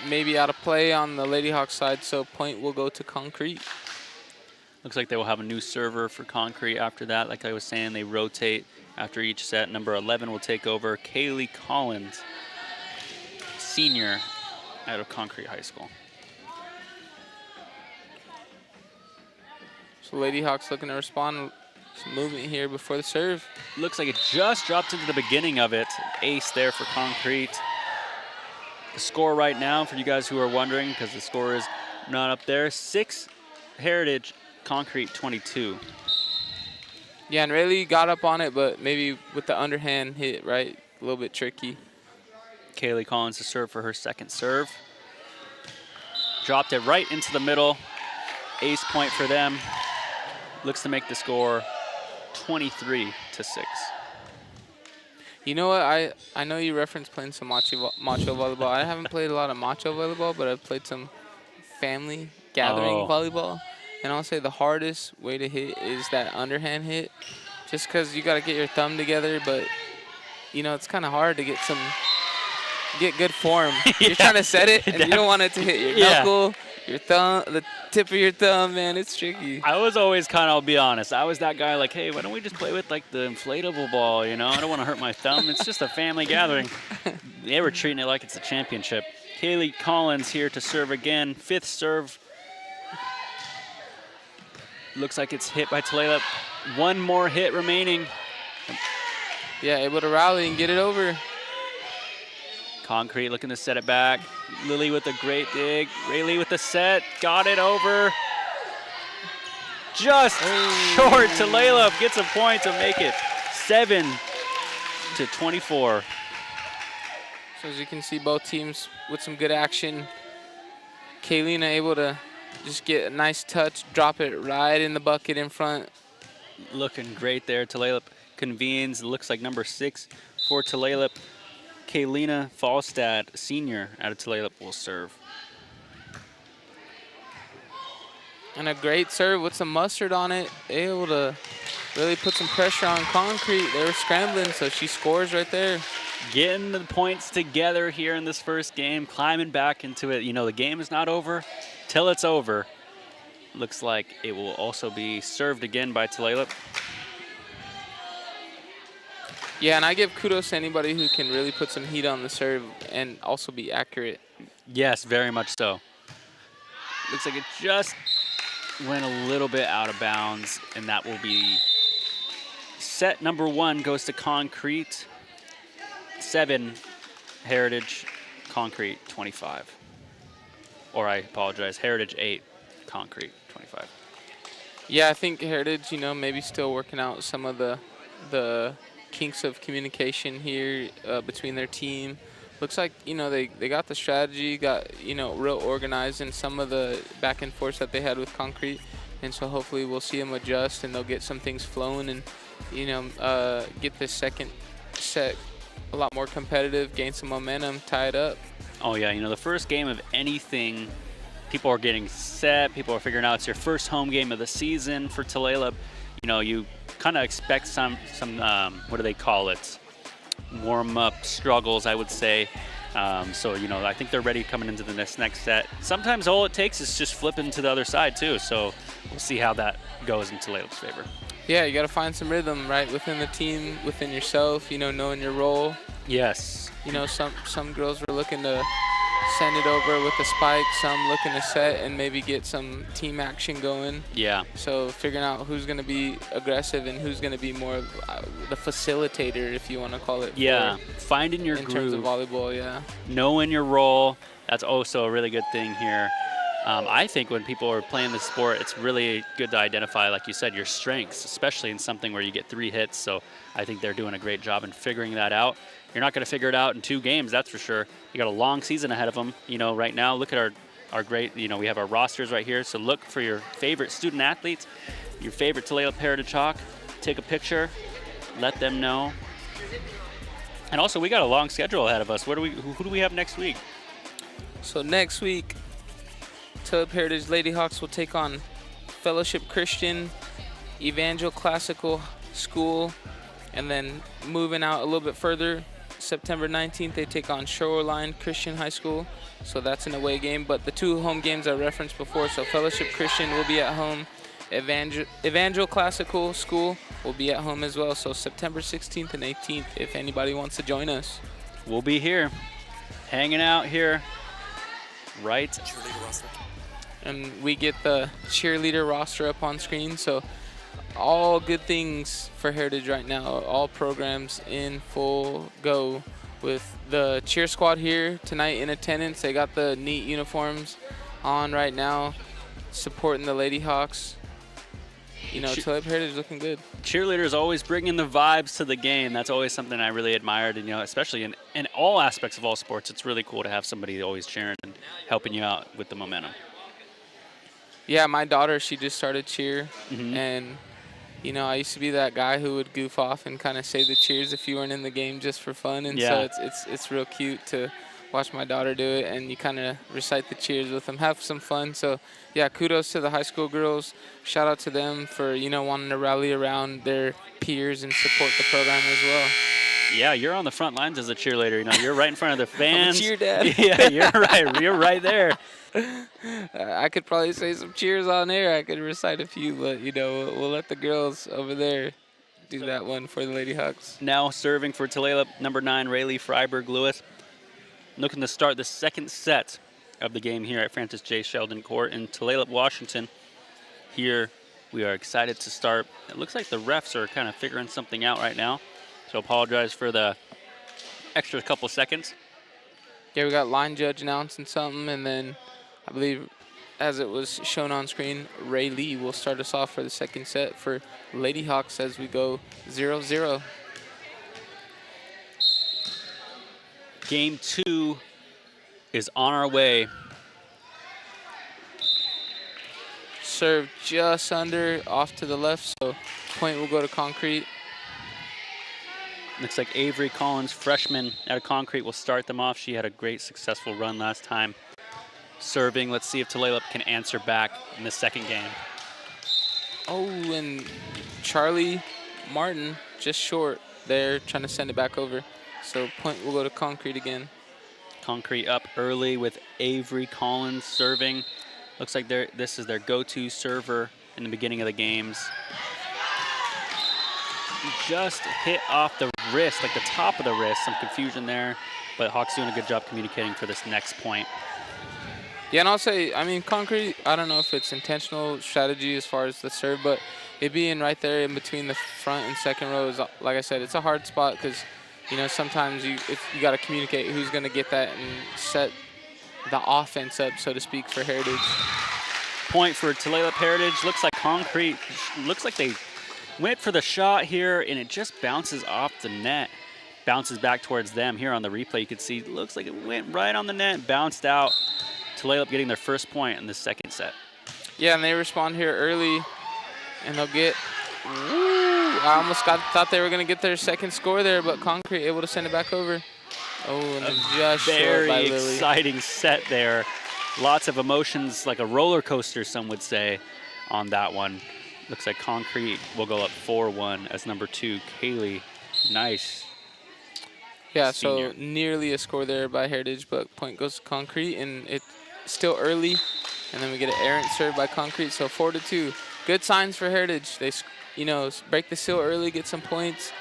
[SPEAKER 2] maybe out of play on the Lady Hawks side, so point will go to Concrete.
[SPEAKER 1] Looks like they will have a new server for Concrete after that. Like I was saying, they rotate after each set. Number 11 will take over. Kaylee Collins, senior out of Concrete High School.
[SPEAKER 2] So Lady Hawks looking to respond. Some movement here before the serve.
[SPEAKER 1] Looks like it just dropped into the beginning of it. Ace there for Concrete. The score right now, for you guys who are wondering, because the score is not up there, 6 Heritage, Concrete 22.
[SPEAKER 2] Yeah, and Rayleigh got up on it, but maybe with the underhand hit, right? A little bit tricky.
[SPEAKER 1] Kaylee Collins to serve for her 2nd serve. Dropped it right into the middle. Ace point for them. Looks to make the score 23-6.
[SPEAKER 2] You know what? I know you referenced playing some macho volleyball. I haven't played a lot of macho volleyball, but I've played some family gathering volleyball. And I'll say the hardest way to hit is that underhand hit, just because you got to get your thumb together. But, you know, it's kind of hard to get good form. You're trying to set it, and you don't want it to hit your knuckle, your thumb, the tip of your thumb, man. It's tricky.
[SPEAKER 1] I was always kind of, I'll be honest, I was that guy like, hey, why don't we just play with like the inflatable ball, you know? I don't want to hurt my thumb. It's just a family gathering. They were treating it like it's a championship. Kaylee Collins here to serve again. 5th serve. Looks like it's hit by Tulalip. 1 more hit remaining.
[SPEAKER 2] Yeah, able to rally and get it over.
[SPEAKER 1] Concrete looking to set it back. Lily with a great dig. Rayleigh with the set. Got it over. just short. Tulalip gets a point to make it 7-24.
[SPEAKER 2] So as you can see, both teams with some good action. Kaylina able to just get a nice touch, drop it right in the bucket in front.
[SPEAKER 1] Looking great there. Tulalip convenes. Looks like number 6 for Tulalip. Kaylina Falstad, senior out of Tulalip, will serve.
[SPEAKER 2] And a great serve with some mustard on it. Able to really put some pressure on concrete. They were scrambling, so she scores right there.
[SPEAKER 1] Getting the points together here in this first game, climbing back into it. You know, the game is not over till it's over. Looks like it will also be served again by Tulalip.
[SPEAKER 2] Yeah, and I give kudos to anybody who can really put some heat on the serve and also be accurate.
[SPEAKER 1] Yes, very much so. Looks like it just went a little bit out of bounds, and that will be set number 1 goes to Concrete. 7, Heritage, Concrete 25. Or I apologize, Heritage 8, Concrete 25.
[SPEAKER 2] Yeah, I think Heritage, you know, maybe still working out some of the kinks of communication here between their team. Looks like, you know, they got the strategy, got, you know, real organized in some of the back and forth that they had with Concrete. And so hopefully we'll see them adjust and they'll get some things flowing and, you know, get this second set a lot more competitive, gain some momentum, tie it up.
[SPEAKER 1] Oh, yeah, you know, the first game of anything, people are getting set, people are figuring out it's your first home game of the season for Tulalip. You know, you kind of expect some what do they call it? Warm-up struggles, I would say. So, you know, I think they're ready coming into the next set. Sometimes all it takes is just flipping to the other side, too. So we'll see how that goes in Tulalip's favor.
[SPEAKER 2] Yeah, you got to find some rhythm, right, within the team, within yourself, you know, knowing your role.
[SPEAKER 1] Yes.
[SPEAKER 2] You know, some girls were looking to send it over with a spike, some looking to set and maybe get some team action going.
[SPEAKER 1] Yeah.
[SPEAKER 2] So figuring out who's going to be aggressive and who's going to be more the facilitator, if you want to call it.
[SPEAKER 1] Yeah, finding your groove.
[SPEAKER 2] In terms of volleyball, yeah.
[SPEAKER 1] Knowing your role, that's also a really good thing here. I think when people are playing the sport, it's really good to identify, like you said, your strengths, especially in something where you get 3 hits. So I think they're doing a great job in figuring that out. You're not going to figure it out in 2 games, that's for sure. You got a long season ahead of them. You know, right now, look at our great, you know, we have our rosters right here. So look for your favorite student athletes, your favorite Tulalip Heritage Hawk. Take a picture, let them know. And also, we got a long schedule ahead of us. Who do we have next week?
[SPEAKER 2] So next week, Tulalip Heritage Lady Hawks will take on Fellowship Christian, Evangel Classical School, and then moving out a little bit further, September 19th, they take on Shoreline Christian High School. So that's an away game. But the 2 home games I referenced before, so Fellowship Christian will be at home. Evangel Classical School will be at home as well. So September 16th and 18th, if anybody wants to join us.
[SPEAKER 1] We'll be here, hanging out here, right?
[SPEAKER 2] And we get the cheerleader roster up on screen. So all good things for Heritage right now. All programs in full go with the cheer squad here tonight in attendance. They got the neat uniforms on right now, supporting the Lady Hawks. You know, Tulalip Heritage looking good.
[SPEAKER 1] Cheerleaders always bringing the vibes to the game. That's always something I really admired, and you know, especially in all aspects of all sports, it's really cool to have somebody always cheering and helping you out with the momentum.
[SPEAKER 2] Yeah, my daughter, she just started cheer, and you know, I used to be that guy who would goof off and kind of say the cheers if you weren't in the game just for fun, and so it's real cute to watch my daughter do it, and you kind of recite the cheers with them, have some fun. So yeah, kudos to the high school girls. Shout out to them for, you know, wanting to rally around their peers and support the program as well.
[SPEAKER 1] Yeah, you're on the front lines as a cheerleader. You know, you're right in front of the fans.
[SPEAKER 2] I'm a cheer dad.
[SPEAKER 1] Yeah, you're right. You're right there.
[SPEAKER 2] I could probably say some cheers on there. I could recite a few, but you know, we'll let the girls over there do that one for the Lady Hawks.
[SPEAKER 1] Now serving for Tulalip, number 9, Rayleigh Freiberg-Lewis. Looking to start the second set of the game here at Francis J. Sheldon Court in Tulalip, Washington. Here we are excited to start. It looks like the refs are kind of figuring something out right now, so apologize for the extra couple seconds.
[SPEAKER 2] Yeah, we got line judge announcing something, and then I believe as it was shown on screen, Ray Lee will start us off for the second set for Lady Hawks as we go 0-0.
[SPEAKER 1] Game 2 is on our way.
[SPEAKER 2] Serve just under, off to the left, so point will go to Concrete.
[SPEAKER 1] Looks like Avery Collins, freshman out of Concrete, will start them off. She had a great successful run last time. Serving, let's see if Tulalip can answer back in the second game.
[SPEAKER 2] Oh, and Charlie Martin just short there, trying to send it back over. So point will go to Concrete again.
[SPEAKER 1] Concrete up early with Avery Collins serving. Looks like this is their go-to server in the beginning of the games. Just hit off the wrist, like the top of the wrist. Some confusion there, but Hawks doing a good job communicating for this next point.
[SPEAKER 2] Yeah, and I'll say, I mean, Concrete, I don't know if it's intentional strategy as far as the serve, but it being right there in between the front and second row is, like I said, it's a hard spot because, you know, sometimes you got to communicate who's going to get that and set the offense up, so to speak, for Heritage.
[SPEAKER 1] Point for Tulalip Heritage. Looks like Concrete, looks like they went for the shot here, and it just bounces off the net. Bounces back towards them. Here on the replay, you can see, looks like it went right on the net, bounced out. Tulalip getting their first point in the second set.
[SPEAKER 2] Yeah, and they respond here early, and they'll get, I almost thought they were going to get their second score there, but Concrete able to send it back over. Oh, and just short by
[SPEAKER 1] Very
[SPEAKER 2] Lily.
[SPEAKER 1] exciting set there. Lots of emotions, like a roller coaster, some would say, on that one. Looks like Concrete will go up 4-1 as number 2, Kaylee. Nice.
[SPEAKER 2] Yeah,
[SPEAKER 1] Senior.
[SPEAKER 2] so nearly a score there by Heritage, but point goes to Concrete, and it's still early. And then we get an errant serve by Concrete, so 4-2. Good signs for Heritage. They, you know, break the seal early, get some points.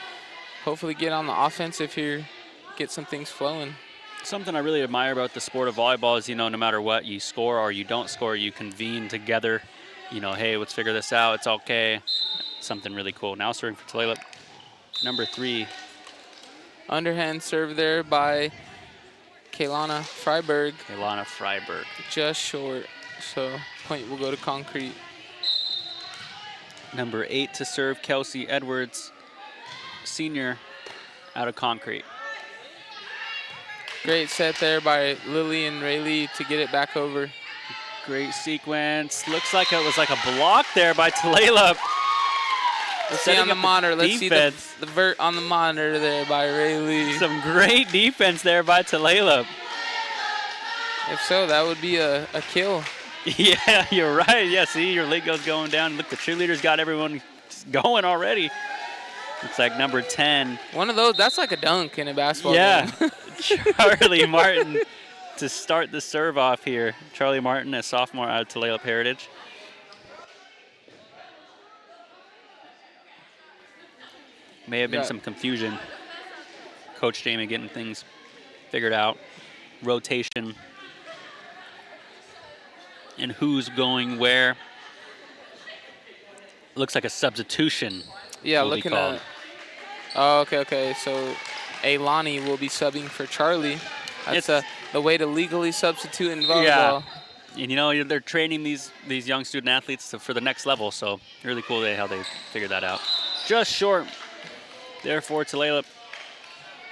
[SPEAKER 2] Hopefully get on the offensive here, get some things flowing.
[SPEAKER 1] Something I really admire about the sport of volleyball is, you know, no matter what, you score or you don't score, you convene together. You know, hey, let's figure this out. It's okay. Something really cool. Now serving for Tulalip, number 3.
[SPEAKER 2] Underhand serve there by Kaylana Freiberg.
[SPEAKER 1] Kaylana Freiberg.
[SPEAKER 2] Just short, so point will go to Concrete.
[SPEAKER 1] Number 8 to serve, Kelsey Edwards, senior out of Concrete.
[SPEAKER 2] Great set there by Lily and Rayleigh to get it back over.
[SPEAKER 1] Great sequence. Looks like it was like a block there by Tulalip.
[SPEAKER 2] Let's see on the monitor. Let's see the vert on the monitor there by Rayleigh.
[SPEAKER 1] Some great defense there by Tulalip.
[SPEAKER 2] If so, that would be a kill.
[SPEAKER 1] Yeah, you're right. Yeah, see, your lead goes going down. Look, the cheerleaders got everyone going already. Looks like number 10.
[SPEAKER 2] One of those, that's like a dunk in a basketball
[SPEAKER 1] game.
[SPEAKER 2] Yeah,
[SPEAKER 1] Charlie Martin to start the serve off here. Charlie Martin, a sophomore out of Tulalip Heritage. May have been some confusion. Coach Jamie getting things figured out. Rotation. And who's going where. Looks like a substitution.
[SPEAKER 2] Yeah, looking at. Oh, okay. So, Ailani will be subbing for Charlie. That's the way to legally substitute in volleyball.
[SPEAKER 1] Yeah. And, you know, they're training these young student athletes for the next level. So, really cool how they figured that out. Just short. Therefore, Tulalip.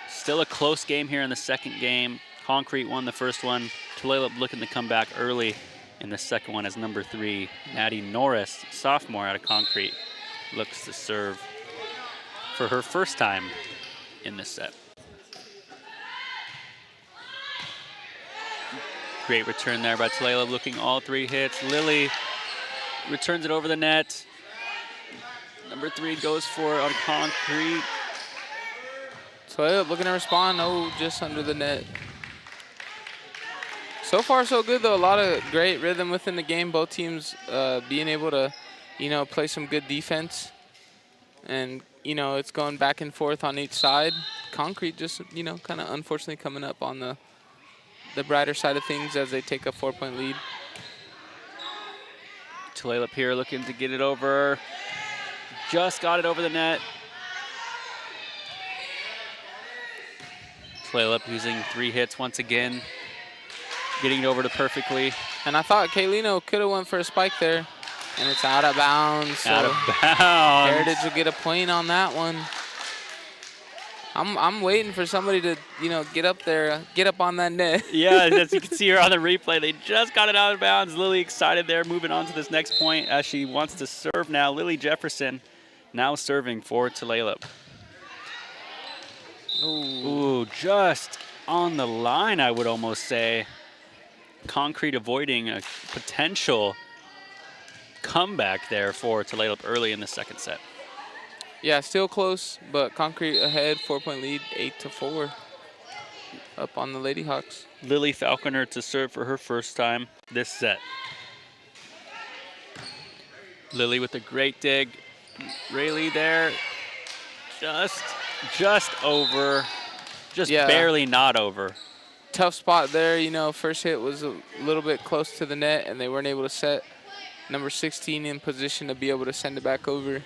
[SPEAKER 1] Still a close game here in the second game. Concrete won the first one. Tulalip looking to come back early in the second one as number 3, Maddie Norris, sophomore out of Concrete, looks to serve for her first time in this set. Great return there by Tulalip, looking all 3 hits. Lily returns it over the net. Number 3 goes for it on Concrete.
[SPEAKER 2] Tulalip looking to respond. Oh, just under the net. So far, so good, though. A lot of great rhythm within the game. Both teams being able to, you know, play some good defense. And, you know, it's going back and forth on each side. Concrete just, you know, kind of unfortunately coming up on the brighter side of things as they take a 4-point lead.
[SPEAKER 1] Tulalip here looking to get it over. Just got it over the net. Tulalip using 3 hits once again. getting it over to perfectly.
[SPEAKER 2] And I thought Kaylino could have went for a spike there. And it's out of bounds. So
[SPEAKER 1] Out of bounds.
[SPEAKER 2] Heritage will get a point on that one. I'm waiting for somebody to, get up there, get up on that net.
[SPEAKER 1] Yeah, as you can see here on the replay, they just got it out of bounds. Lily excited there, moving on to this next point as she wants to serve now. Lily Jefferson now serving for Tulalip. Ooh, just on the line, I would almost say. Concrete avoiding a potential comeback there for Tulalip early in the second set.
[SPEAKER 2] Yeah, still close, but Concrete ahead, 4-point lead, 8-4, up on the Lady Hawks.
[SPEAKER 1] Lily Falconer to serve for her first time this set. Lily with a great dig. Rayleigh there, just over, just barely not over.
[SPEAKER 2] Tough spot there, first hit was a little bit close to the net, and they weren't able to set number 16 in position to be able to send it back over.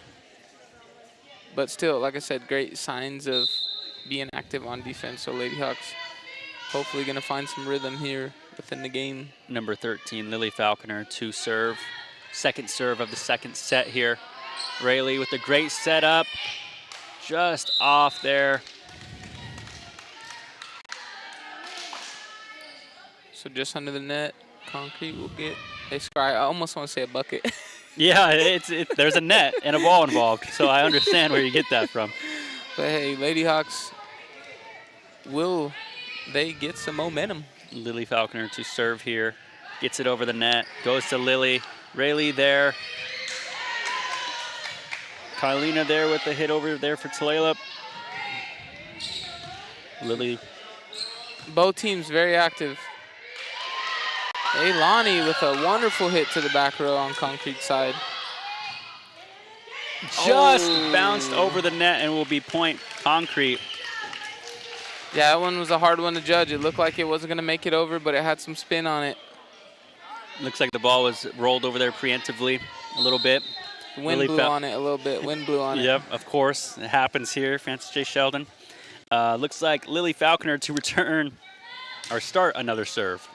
[SPEAKER 2] But still, like I said, great signs of being active on defense. So Lady Hawks hopefully going to find some rhythm here within the game.
[SPEAKER 1] Number 13, Lily Falconer to serve. Second serve of the second set here. Rayleigh with a great setup. Just off there.
[SPEAKER 2] So just under the net, Concrete will get a score. I almost want to say a bucket.
[SPEAKER 1] Yeah, there's a net and a ball involved, so I understand where you get that from.
[SPEAKER 2] But hey, Lady Hawks, will they get some momentum?
[SPEAKER 1] Lily Falconer to serve here. Gets it over the net, goes to Lily. Rayleigh there. Kailina there with the hit over there for Tulalip. Lily.
[SPEAKER 2] Both teams very active. Lonnie with a wonderful hit to the back row on Concrete side.
[SPEAKER 1] Just bounced over the net and will be point Concrete.
[SPEAKER 2] Yeah, that one was a hard one to judge. It looked like it wasn't going to make it over, but it had some spin on it.
[SPEAKER 1] Looks like the ball was rolled over there preemptively a little bit.
[SPEAKER 2] Wind blew on it a little bit. Wind blew on it.
[SPEAKER 1] Yep, of course. It happens here. Francis J. Sheldon. Looks like Lily Falconer to return or start another serve.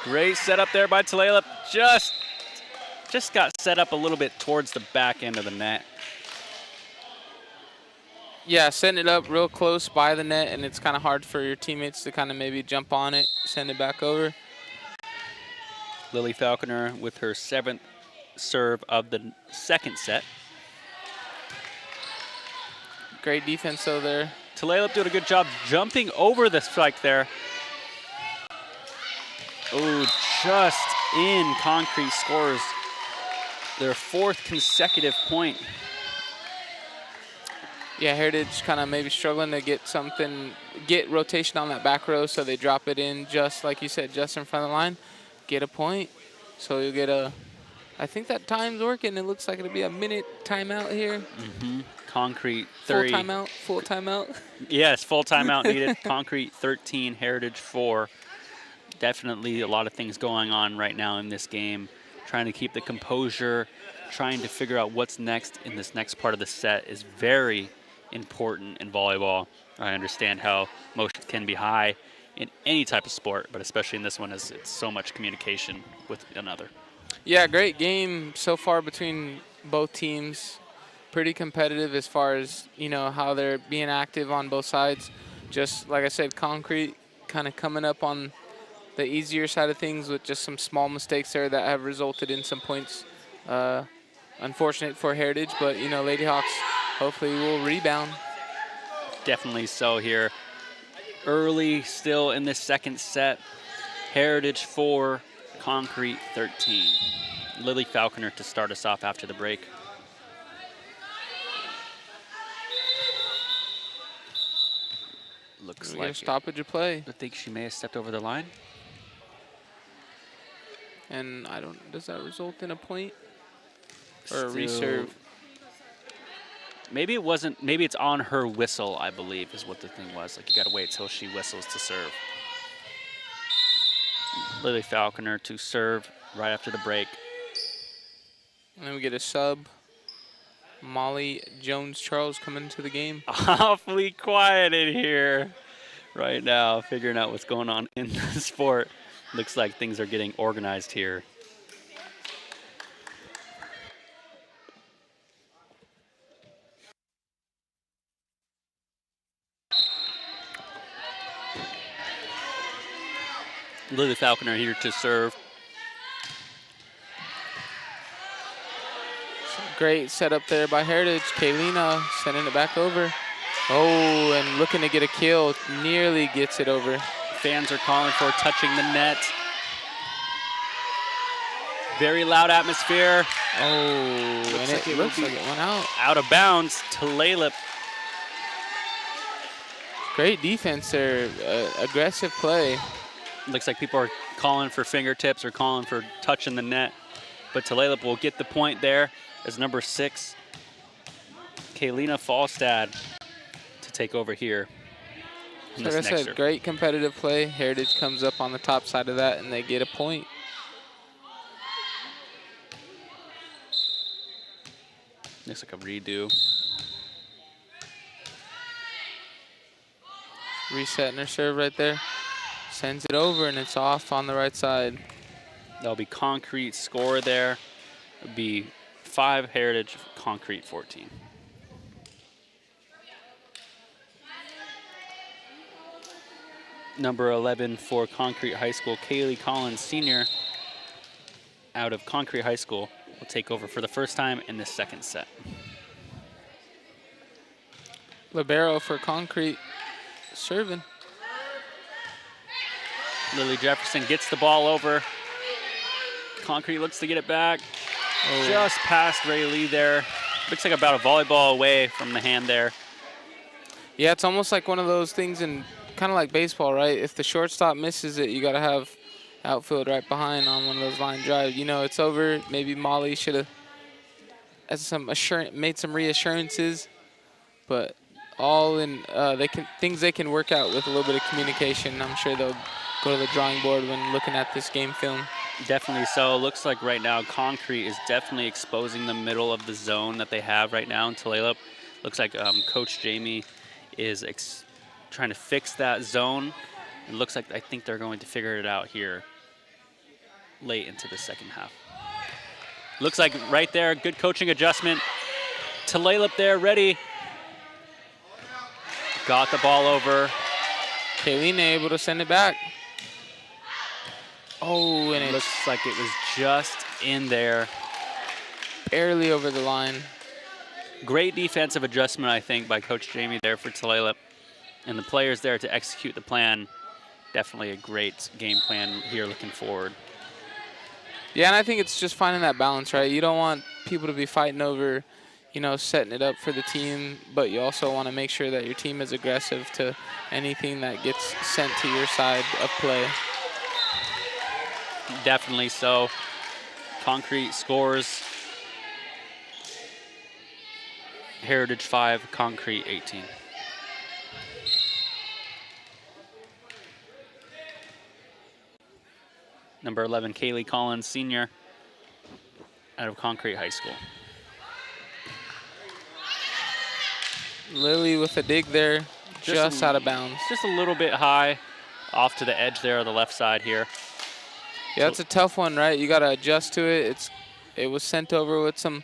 [SPEAKER 1] Great setup there by Tulalip. Just got set up a little bit towards the back end of the net.
[SPEAKER 2] Yeah, setting it up real close by the net, and it's kind of hard for your teammates to kind of maybe jump on it, send it back over.
[SPEAKER 1] Lily Falconer with her 7th serve of the second set.
[SPEAKER 2] Great defense though there.
[SPEAKER 1] Tulalip doing a good job jumping over the strike there. Oh, just in. Concrete scores their 4th consecutive point.
[SPEAKER 2] Yeah, Heritage kind of maybe struggling to get rotation on that back row, so they drop it in just like you said, just in front of the line, get a point. So you'll get I think that time's working. It looks like it'll be a minute timeout here.
[SPEAKER 1] Mm-hmm. Concrete 3.
[SPEAKER 2] Full timeout.
[SPEAKER 1] Yes, full timeout needed. Concrete 13, Heritage 4. Definitely a lot of things going on right now in this game. Trying to keep the composure, trying to figure out what's next in this next part of the set is very important in volleyball. I understand how emotions can be high in any type of sport, but especially in this one, as it's so much communication with another.
[SPEAKER 2] Yeah, great game so far between both teams. Pretty competitive as far as, how they're being active on both sides. Just like I said, Concrete kind of coming up on the easier side of things with just some small mistakes there that have resulted in some points. Unfortunate for Heritage, but, Lady Hawks hopefully will rebound.
[SPEAKER 1] Definitely so here. Early still in this second set. Heritage 4, Concrete 13. Lily Falconer to start us off after the break. Looks like
[SPEAKER 2] a stoppage of play.
[SPEAKER 1] I think she may have stepped over the line.
[SPEAKER 2] And does that result in a point? Or a reserve?
[SPEAKER 1] Maybe it wasn't, maybe it's on her whistle, I believe, is what the thing was. Like, you got to wait till she whistles to serve. Lily Falconer to serve right after the break.
[SPEAKER 2] And then we get a sub. Molly Jones-Charles coming into the game.
[SPEAKER 1] Awfully quiet in here. right now, figuring out what's going on in the sport. Looks like things are getting organized here. Lily Falconer here to serve.
[SPEAKER 2] Great setup there by Heritage. Kaylina sending it back over. Oh, and looking to get a kill. Nearly gets it over.
[SPEAKER 1] Fans are calling for touching the net. Very loud atmosphere.
[SPEAKER 2] Oh, and it looks like it went out.
[SPEAKER 1] Out of bounds. Tulalip.
[SPEAKER 2] Great defense there. Aggressive play.
[SPEAKER 1] Looks like people are calling for fingertips or calling for touching the net. But Tulalip will get the point there as number 6, Kaylina Falstad, to take over here.
[SPEAKER 2] Like I said, great competitive play. Heritage comes up on the top side of that, and they get a point.
[SPEAKER 1] Looks like a redo.
[SPEAKER 2] Resetting her serve right there. Sends it over, and it's off on the right side.
[SPEAKER 1] That'll be Concrete score there. It'll be 5 Heritage, Concrete 14. Number 11 for Concrete High School, Kaylee Collins, senior, out of Concrete High School, will take over for the first time in the second set.
[SPEAKER 2] Libero for Concrete, serving.
[SPEAKER 1] Lily Jefferson gets the ball over. Concrete looks to get it back. Oh. Just past Ray Lee there. Looks like about a volleyball away from the hand there.
[SPEAKER 2] Yeah, it's almost like one of those things in kind of like baseball, right? If the shortstop misses it, you got to have outfield right behind on one of those line drives. You know, it's over. Maybe Molly should have made some reassurances, but all in things they can work out with a little bit of communication. I'm sure they'll go to the drawing board when looking at this game film.
[SPEAKER 1] Definitely so. Looks like right now Concrete is definitely exposing the middle of the zone that they have right now in Tulalip. Looks like Coach Jamie is trying to fix that zone. It looks like I think they're going to figure it out here late into the second half. Looks like right there, good coaching adjustment. Tulalip there, ready. Got the ball over.
[SPEAKER 2] Kaylina able to send it back. Oh, and
[SPEAKER 1] it looks like it was just in there.
[SPEAKER 2] Barely over the line.
[SPEAKER 1] Great defensive adjustment, I think, by Coach Jamie there for Tulalip. And the players there to execute the plan. Definitely a great game plan here looking forward.
[SPEAKER 2] Yeah, and I think it's just finding that balance, right? You don't want people to be fighting over, you know, setting it up for the team, but you also want to make sure that your team is aggressive to anything that gets sent to your side of play.
[SPEAKER 1] Definitely so. Concrete scores. Heritage 5, Concrete 18. Number 11, Kaylee Collins, senior, out of Concrete High School.
[SPEAKER 2] Lily with a dig there, just out of bounds.
[SPEAKER 1] Just a little bit high, off to the edge there on the left side here.
[SPEAKER 2] Yeah, that's a tough one, right? You got to adjust to it. It was sent over with some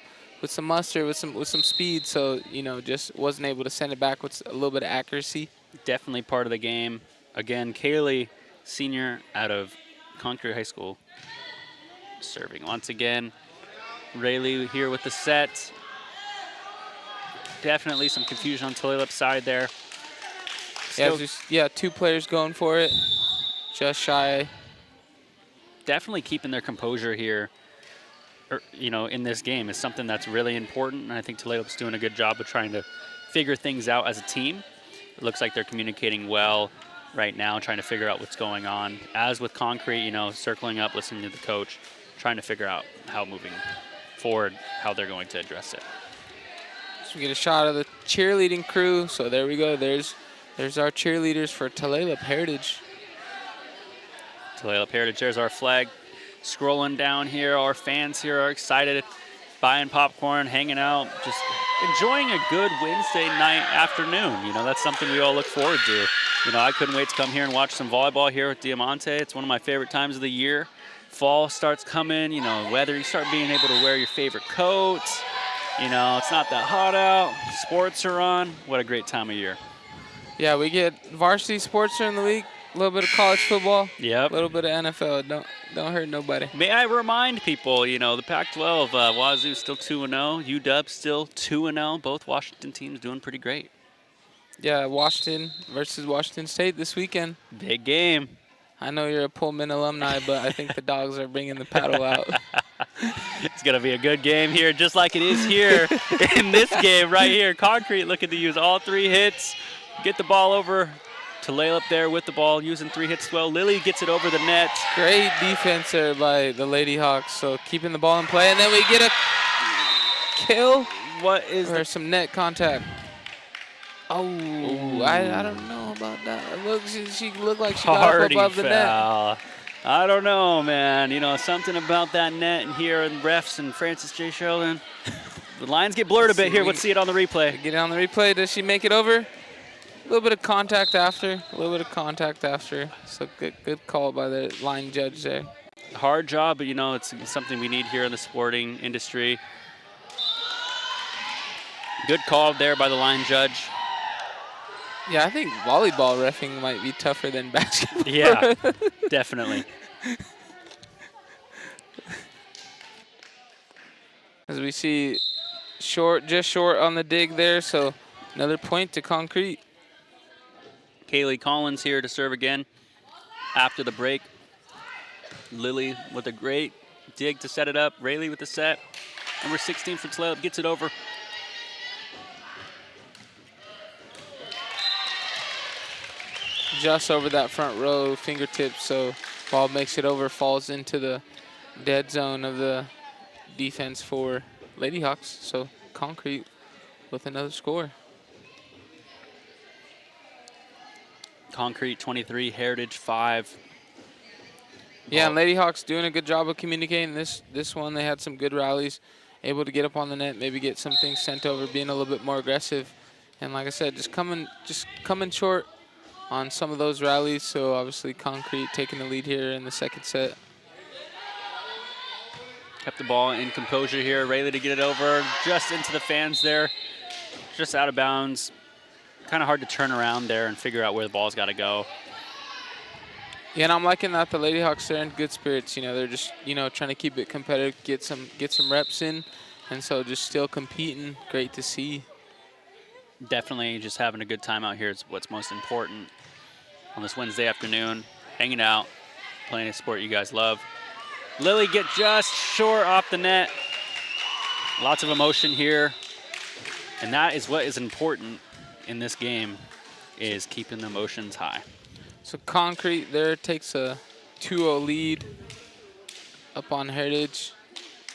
[SPEAKER 2] mustard, with some speed, so you know, just wasn't able to send it back with a little bit of accuracy.
[SPEAKER 1] Definitely part of the game. Again, Kaylee, senior, out of Concrete High School, serving once again. Rayleigh here with the set. Definitely some confusion on Tulalip's side there.
[SPEAKER 2] Yeah, 2 players going for it, just shy.
[SPEAKER 1] Definitely keeping their composure here, you know, in this game is something that's really important. And I think Tulalip's doing a good job of trying to figure things out as a team. It looks like they're communicating well right now, trying to figure out what's going on. As with Concrete, you know, circling up, listening to the coach, trying to figure out how moving forward, how they're going to address it.
[SPEAKER 2] So we get a shot of the cheerleading crew. So there we go. There's our cheerleaders for Tulalip Heritage.
[SPEAKER 1] Tulalip Heritage, there's our flag. Scrolling down here, our fans here are excited, buying popcorn, hanging out, just enjoying a good Wednesday night afternoon. You know, that's something we all look forward to. I couldn't wait to come here and watch some volleyball here with Diamante. It's one of my favorite times of the year. Fall starts coming, weather, you start being able to wear your favorite coats. It's not that hot out. Sports are on. What a great time of year.
[SPEAKER 2] Yeah, we get varsity sports during the week, a little bit of college football,
[SPEAKER 1] Yep.
[SPEAKER 2] a little bit of NFL. Don't hurt nobody.
[SPEAKER 1] May I remind people, the Pac-12, Wazoo still 2-0, UW still 2-0. Both Washington teams doing pretty great.
[SPEAKER 2] Yeah, Washington versus Washington State this weekend.
[SPEAKER 1] Big game.
[SPEAKER 2] I know you're a Pullman alumni, but I think the Dogs are bringing the paddle out.
[SPEAKER 1] It's going to be a good game here, just like it is here in this game right here. Concrete looking to use all 3 hits, get the ball over to Tulalip there with the ball, using 3 hits well. Lily gets it over the net.
[SPEAKER 2] Great defense there by the Lady Hawks, so keeping the ball in play, and then we get a kill.
[SPEAKER 1] What is
[SPEAKER 2] or some net contact. Oh, I don't know about that. She looked like she got up above the net.
[SPEAKER 1] I don't know, man. Something about that net and here and refs and Francis J. Sheldon. The lines get blurred a bit here. Let's see it on the replay.
[SPEAKER 2] Get it on the replay. Does she make it over? A little bit of contact after. So good call by the line judge there.
[SPEAKER 1] Hard job, but it's something we need here in the sporting industry. Good call there by the line judge.
[SPEAKER 2] Yeah, I think volleyball reffing might be tougher than basketball.
[SPEAKER 1] Yeah, definitely.
[SPEAKER 2] As we see, just short on the dig there, so another point to Concrete.
[SPEAKER 1] Kaylee Collins here to serve again after the break. Lily with a great dig to set it up. Rayleigh with the set. Number 16 for Tulalip gets it over.
[SPEAKER 2] Just over that front row fingertips, so ball makes it over, falls into the dead zone of the defense for Lady Hawks. So Concrete with another score.
[SPEAKER 1] Concrete 23, Heritage 5.
[SPEAKER 2] Yeah, and Lady Hawks doing a good job of communicating. This one, they had some good rallies, able to get up on the net, maybe get some things sent over, being a little bit more aggressive. And like I said, just coming short on some of those rallies. So obviously Concrete taking the lead here in the second set.
[SPEAKER 1] Kept the ball in composure here. Rayleigh to get it over just into the fans there. Just out of bounds. Kind of hard to turn around there and figure out where the ball's got to go.
[SPEAKER 2] Yeah, and I'm liking that the Lady Hawks are in good spirits. They're just, trying to keep it competitive, get some reps in. And so just still competing. Great to see.
[SPEAKER 1] Definitely just having a good time out here is what's most important on this Wednesday afternoon. Hanging out, playing a sport you guys love. Lily get just short off the net. Lots of emotion here. And that is what is important in this game, is keeping the emotions high.
[SPEAKER 2] So Concrete there takes a 2-0 lead up on Heritage.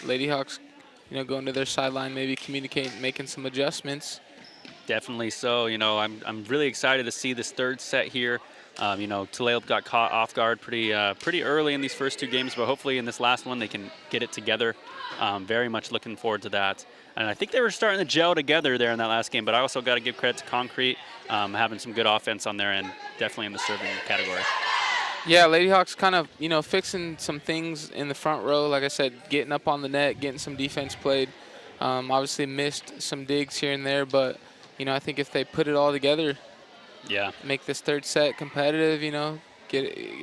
[SPEAKER 2] Lady Hawks, going to their sideline, maybe communicating, making some adjustments.
[SPEAKER 1] Definitely so. I'm really excited to see this third set here. Tulalip got caught off guard pretty early in these first 2 games, but hopefully in this last one they can get it together. Very much looking forward to that. And I think they were starting to gel together there in that last game, but I also got to give credit to Concrete, having some good offense on there and definitely in the serving category.
[SPEAKER 2] Yeah, Lady Hawks kind of, fixing some things in the front row. Like I said, getting up on the net, getting some defense played. Obviously missed some digs here and there, but, I think if they put it all together, make this third set competitive,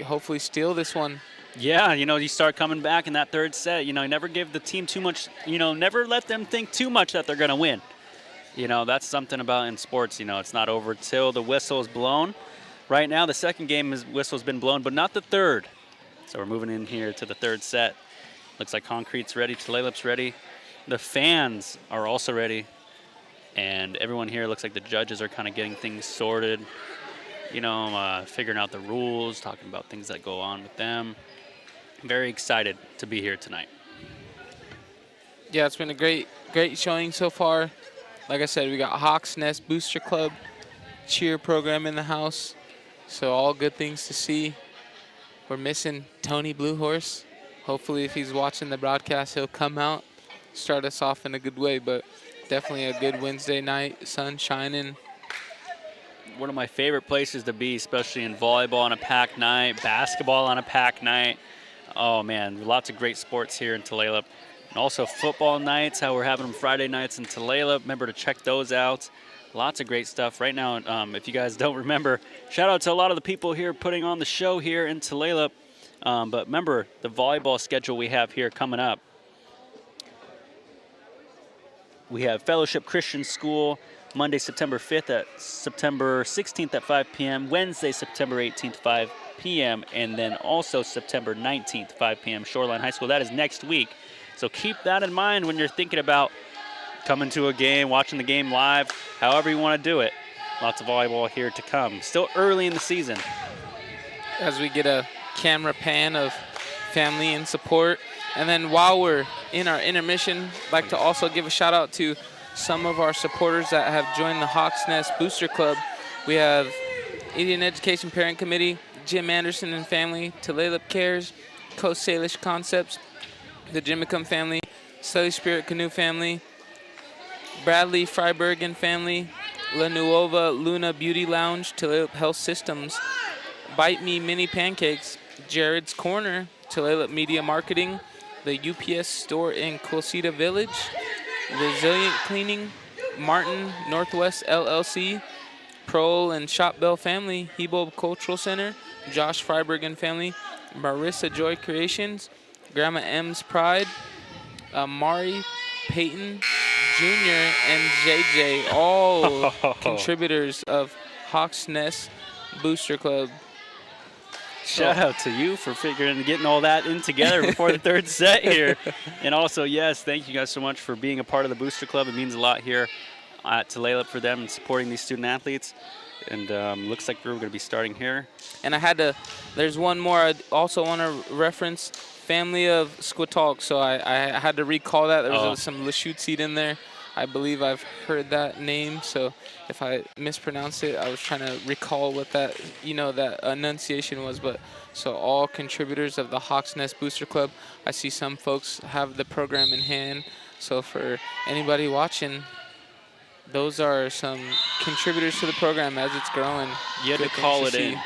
[SPEAKER 2] hopefully steal this one.
[SPEAKER 1] Yeah, you start coming back in that third set. Never give the team too much, never let them think too much that they're going to win. That's something about in sports, it's not over till the whistle is blown. Right now, the second game whistle's been blown, but not the third. So we're moving in here to the third set. Looks like Concrete's ready, Tulalip's ready. The fans are also ready. And everyone here looks like the judges are kind of getting things sorted, figuring out the rules, talking about things that go on with them. Very excited to be here tonight.
[SPEAKER 2] Yeah, it's been a great showing so far. Like I said, we got Hawks Nest Booster Club cheer program in the house. So all good things to see. We're missing Tony Blue Horse. Hopefully if he's watching the broadcast, he'll come out, start us off in a good way. But definitely a good Wednesday night, sun shining.
[SPEAKER 1] one of my favorite places to be, especially in volleyball on a packed night, basketball on a packed night. Oh man, lots of great sports here in Tulalip. And also football nights, how we're having them Friday nights in Tulalip. Remember to check those out. Lots of great stuff. Right now, if you guys don't remember, shout out to a lot of the people here putting on the show here in Tulalip. But remember the volleyball schedule we have here coming up. We have Fellowship Christian School, Monday, September 5th at September 16th at 5 p.m., Wednesday, September 18th, 5 p.m., and then also September 19th, 5 p.m., Shoreline High School. That is next week. So keep that in mind when you're thinking about coming to a game, watching the game live, however you want to do it. Lots of volleyball here to come. Still early in the season.
[SPEAKER 2] As we get a camera pan of family and support. And then while we're in our intermission, I'd like to also give a shout out to some of our supporters that have joined the Hawks Nest Booster Club. We have Indian Education Parent Committee, Jim Anderson and family, Tulalip Cares, Coast Salish Concepts, the Jimicum family, Sully Spirit Canoe family, Bradley Freiberg and family, La Nuova Luna Beauty Lounge, Tulalip Health Systems, Bite Me Mini Pancakes, Jared's Corner, Tulalip Media Marketing, the UPS store in Quilceda Village, Resilient Cleaning, Martin Northwest LLC, Prole and Shop Bell family, Hebo Cultural Center, Josh Freiberg and family, Marissa Joy Creations, Grandma M's Pride, Mari, Peyton, Jr., and JJ, all contributors of Hawks Nest Booster Club.
[SPEAKER 1] Shout out to you for getting all that in together before the third set here. And also, yes, thank you guys so much for being a part of the Booster Club. It means a lot here at Tulalip for them and supporting these student athletes. And looks like we're going to be starting here.
[SPEAKER 2] And there's one more I also want to reference, family of Squatalk. So I had to recall that. There was some Lashute in there. I believe I've heard that name, so if I mispronounce it, I was trying to recall what that enunciation was. But so all contributors of the Hawks Nest Booster Club, I see some folks have the program in hand. So for anybody watching, those are some contributors to the program as it's growing.
[SPEAKER 1] You had to call it in.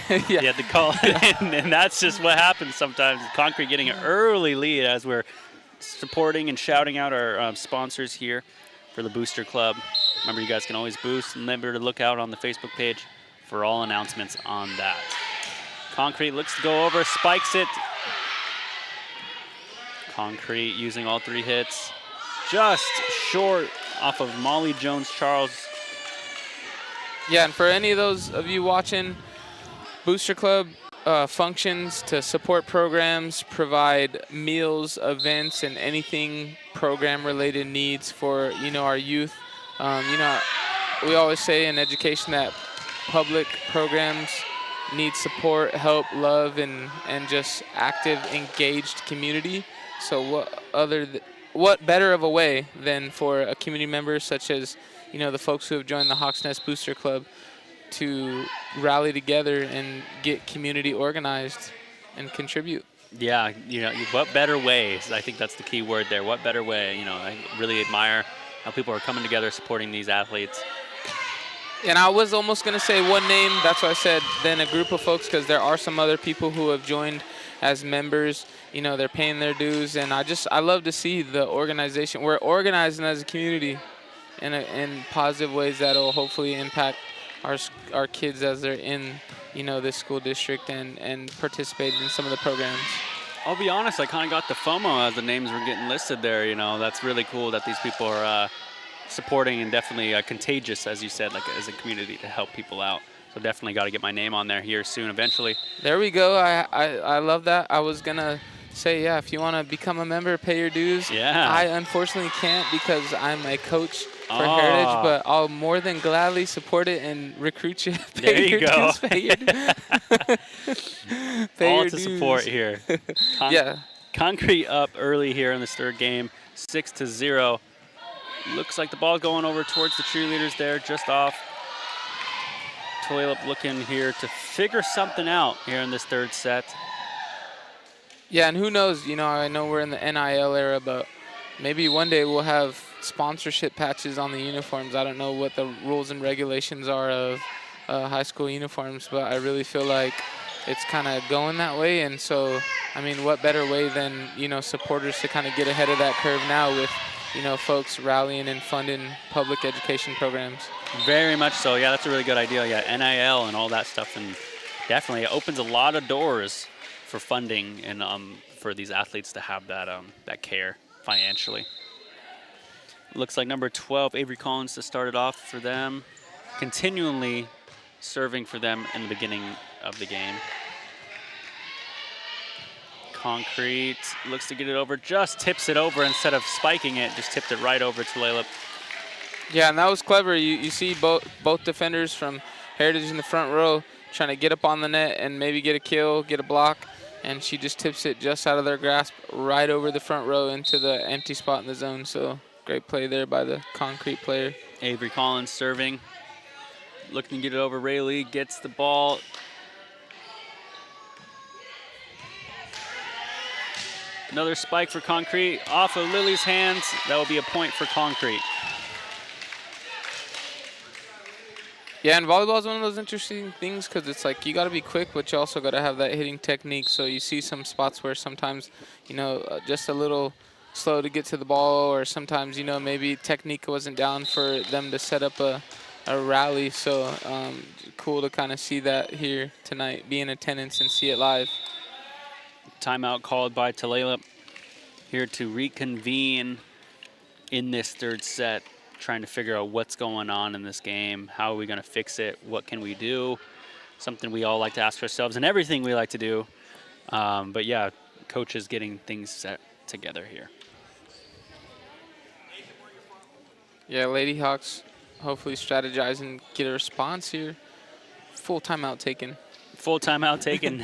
[SPEAKER 2] Yeah.
[SPEAKER 1] You had to call it in, and that's just what happens sometimes. Concrete getting an early lead as we're supporting and shouting out our sponsors here for the Booster Club. Remember, you guys can always boost. Remember to look out on the Facebook page for all announcements on that. Concrete looks to go over, spikes it. Concrete using all three hits. Just short off of Molly Jones-Charles.
[SPEAKER 2] Yeah, and for any of those of you watching, Booster Club functions to support programs, provide meals, events, and anything program-related needs for our youth. We always say in education that public programs need support, help, love, and just active, engaged community. So what better of a way than for a community member such as the folks who have joined the Hawks Nest Booster Club to rally together and get community organized and contribute.
[SPEAKER 1] Yeah, what better ways? I think that's the key word there. What better way? I really admire how people are coming together supporting these athletes.
[SPEAKER 2] And I was almost going to say one name. That's why I said then a group of folks, because there are some other people who have joined as members. They're paying their dues, and I love to see the organization. We're organizing as a community in positive ways that will hopefully impact our kids as they're in this school district and participate in some of the programs.
[SPEAKER 1] I'll be honest, I kind of got the FOMO as the names were getting listed there. That's really cool that these people are supporting and definitely contagious, as you said, like as a community to help people out. So definitely got to get my name on there here soon, eventually.
[SPEAKER 2] There we go. I love that. I was gonna say, yeah, if you want to become a member, pay your dues.
[SPEAKER 1] Yeah.
[SPEAKER 2] I unfortunately can't because I'm a coach for Heritage, but I'll more than gladly support it and recruit you.
[SPEAKER 1] There you go. All to
[SPEAKER 2] dues.
[SPEAKER 1] support here.
[SPEAKER 2] Yeah.
[SPEAKER 1] Concrete up early here in this third game, 6-0. Looks like the ball going over towards the cheerleaders there, just off. Tulalip looking here to figure something out here in this third set.
[SPEAKER 2] Yeah, and who knows, I know we're in the NIL era, but maybe one day we'll have sponsorship patches on the uniforms. I don't know what the rules and regulations are of high school uniforms, but I really feel like it's kind of going that way. And so, I mean, what better way than, supporters to kind of get ahead of that curve now with, folks rallying and funding public education programs.
[SPEAKER 1] Very much so. Yeah, that's a really good idea. Yeah, NIL and all that stuff, and definitely it opens a lot of doors for funding and for these athletes to have that care financially. Looks like number 12, Avery Collins, to start it off for them, continually serving for them in the beginning of the game. Concrete looks to get it over, just tips it over instead of spiking it, just tipped it right over to Tulalip.
[SPEAKER 2] Yeah, and that was clever. You see both defenders from Heritage in the front row trying to get up on the net and maybe get a kill, get a block, and she just tips it just out of their grasp right over the front row into the empty spot in the zone. So great play there by the Concrete player.
[SPEAKER 1] Avery Collins serving, looking to get it over. Rayleigh gets the ball. Another spike for Concrete off of Lily's hands. That will be a point for Concrete.
[SPEAKER 2] Yeah, and volleyball is one of those interesting things because it's like you got to be quick, but you also got to have that hitting technique. So you see some spots where sometimes, just a little slow to get to the ball, or sometimes, maybe technique wasn't down for them to set up a rally. So cool to kind of see that here tonight, be in attendance and see it live.
[SPEAKER 1] Timeout called by Tulalip here to reconvene in this third set, trying to figure out what's going on in this game. How are we going to fix it? What can we do? Something we all like to ask ourselves and everything we like to do. But yeah, coach is getting things set together here.
[SPEAKER 2] Yeah, Lady Hawks hopefully strategize and get a response here. Full timeout taken.
[SPEAKER 1] Full timeout taken.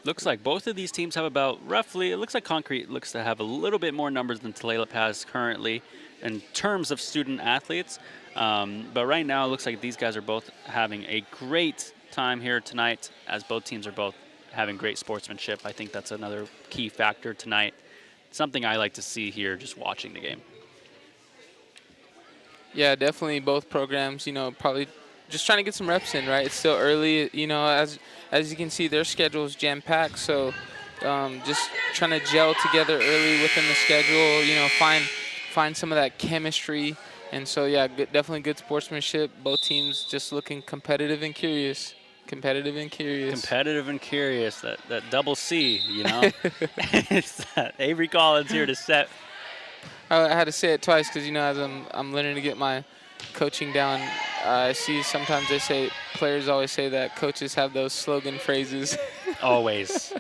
[SPEAKER 1] Looks like both of these teams have about roughly, it looks like Concrete looks to have a little bit more numbers than Tulalip has currently in terms of student athletes. But right now it looks like these guys are both having a great time here tonight, as both teams are both having great sportsmanship. I think that's another key factor tonight. Something I like to see here just watching the game.
[SPEAKER 2] Yeah, definitely both programs, probably just trying to get some reps in, right? It's still early, as you can see, their schedule is jam-packed, so just trying to gel together early within the schedule, find some of that chemistry. And so, yeah, definitely good sportsmanship. Both teams just looking competitive and curious. Competitive and curious.
[SPEAKER 1] Competitive and curious, that double C, It's that Avery Collins here to set.
[SPEAKER 2] I had to say it twice because, as I'm learning to get my coaching down, I see sometimes players always say that coaches have those slogan phrases.
[SPEAKER 1] Always.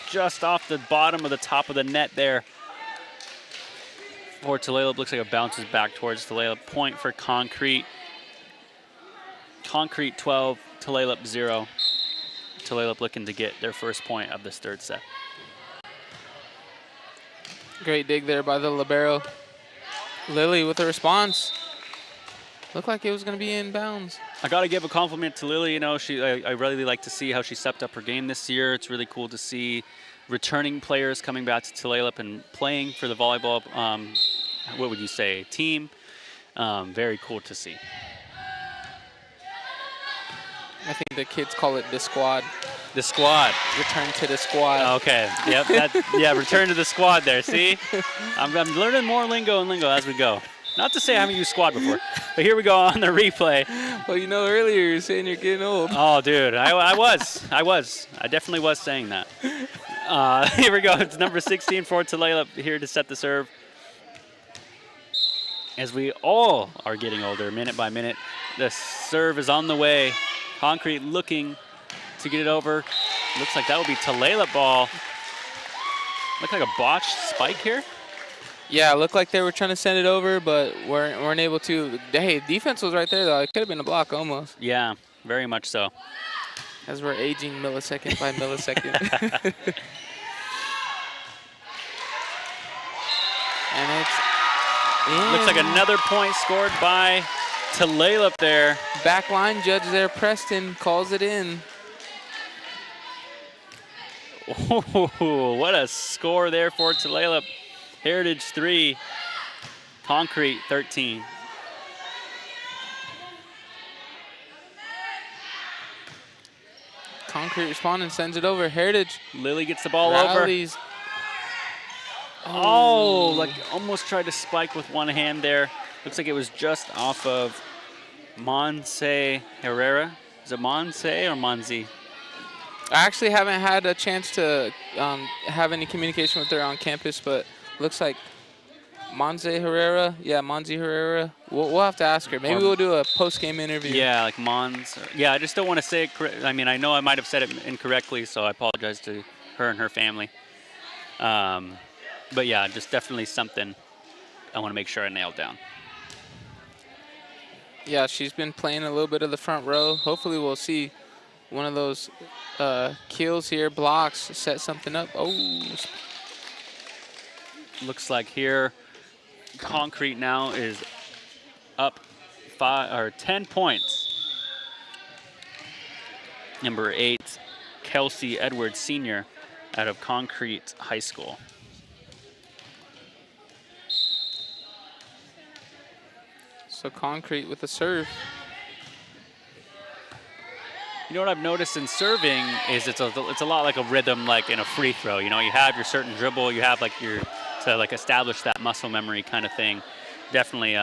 [SPEAKER 1] Just off the bottom of the top of the net there. For Tulalip, looks like it bounces back towards Tulalip. Point for Concrete. Concrete 12, Tulalip 0. Tulalip looking to get their first point of this third set.
[SPEAKER 2] Great dig there by the libero. Lily with a response. Looked like it was going to be in bounds.
[SPEAKER 1] I got to give a compliment to Lily. I really like to see how she stepped up her game this year. It's really cool to see returning players coming back to Tulalip and playing for the volleyball, what would you say, team. Very cool to see.
[SPEAKER 2] I think the kids call it the squad.
[SPEAKER 1] The squad.
[SPEAKER 2] Return to the squad.
[SPEAKER 1] Okay. Yep. Return to the squad there. See? I'm learning more lingo as we go. Not to say I haven't used squad before, but here we go on the replay.
[SPEAKER 2] Well, earlier you were saying you're getting old.
[SPEAKER 1] Oh, dude. I was. I definitely was saying that. Here we go. It's number 16 for Tulalip here to set the serve. As we all are getting older, minute by minute, the serve is on the way. Concrete looking to get it over. Looks like that will be Tulalip ball. Look like a botched spike here.
[SPEAKER 2] Yeah, it looked like they were trying to send it over, but weren't able to. Hey, defense was right there, though. It could have been a block almost.
[SPEAKER 1] Yeah, very much so.
[SPEAKER 2] As we're aging millisecond by millisecond. And it's in.
[SPEAKER 1] Looks like another point scored by Tulalip there.
[SPEAKER 2] Back line judge there, Preston, calls it in.
[SPEAKER 1] Oh, what a score there for Tulalip. Heritage 3, Concrete 13.
[SPEAKER 2] Concrete responding, sends it over. Heritage
[SPEAKER 1] Lily gets the ball
[SPEAKER 2] rallies.
[SPEAKER 1] over. Oh, like almost tried to spike with one hand there. Looks like it was just off of Monse Herrera. Is it Monse or Monzi?
[SPEAKER 2] I actually haven't had a chance to have any communication with her on campus, but looks like Monse Herrera. Yeah, Monzi Herrera. We'll have to ask her. Maybe we'll do a post-game interview.
[SPEAKER 1] Yeah, like Mons. Yeah, I just don't want to say it correct. I mean, I know I might have said it incorrectly, so I apologize to her and her family. But yeah, just definitely something I want to make sure I nailed down.
[SPEAKER 2] Yeah, she's been playing a little bit of the front row. Hopefully we'll see one of those kills here, blocks, set something up. Oh.
[SPEAKER 1] Looks like here, Concrete now is up 10 points. Number 8, Kelsey Edwards Sr. out of Concrete High School.
[SPEAKER 2] So Concrete with the serve.
[SPEAKER 1] You know what I've noticed in serving is it's a lot like a rhythm, like in a free throw. You know, you have your certain dribble, you have like to like establish that muscle memory kind of thing. Definitely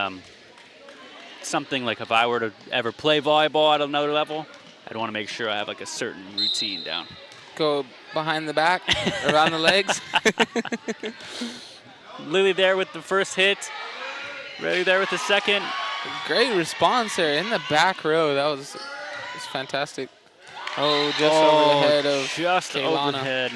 [SPEAKER 1] something like if I were to ever play volleyball at another level, I'd want to make sure I have like a certain routine down.
[SPEAKER 2] Go behind the back, around the legs.
[SPEAKER 1] Lily there with the first hit. Ready there with the second.
[SPEAKER 2] Great response there in the back row. That was fantastic. Oh, just over the head of
[SPEAKER 1] just
[SPEAKER 2] Kaylana.
[SPEAKER 1] overhead.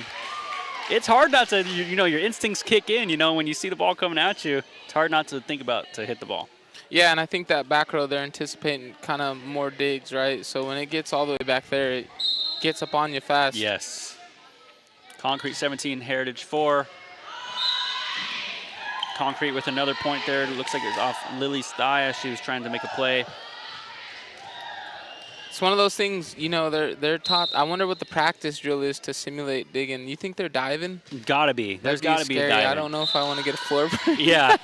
[SPEAKER 1] It's hard not to, you know, your instincts kick in, you know, when you see the ball coming at you. It's hard not to think about to hit the ball.
[SPEAKER 2] Yeah, and I think that back row, they're anticipating kind of more digs, right? So when it gets all the way back there, it gets up on you fast.
[SPEAKER 1] Yes. Concrete 17, Heritage 4. Concrete with another point there. It looks like it was off Lily's thigh as she was trying to make a play.
[SPEAKER 2] It's one of those things, you know, they're taught. I wonder what the practice drill is to simulate digging. You think they're diving?
[SPEAKER 1] Gotta be. There's gotta be a
[SPEAKER 2] scary.
[SPEAKER 1] diving.
[SPEAKER 2] I don't know if I want to get a floor.
[SPEAKER 1] Yeah.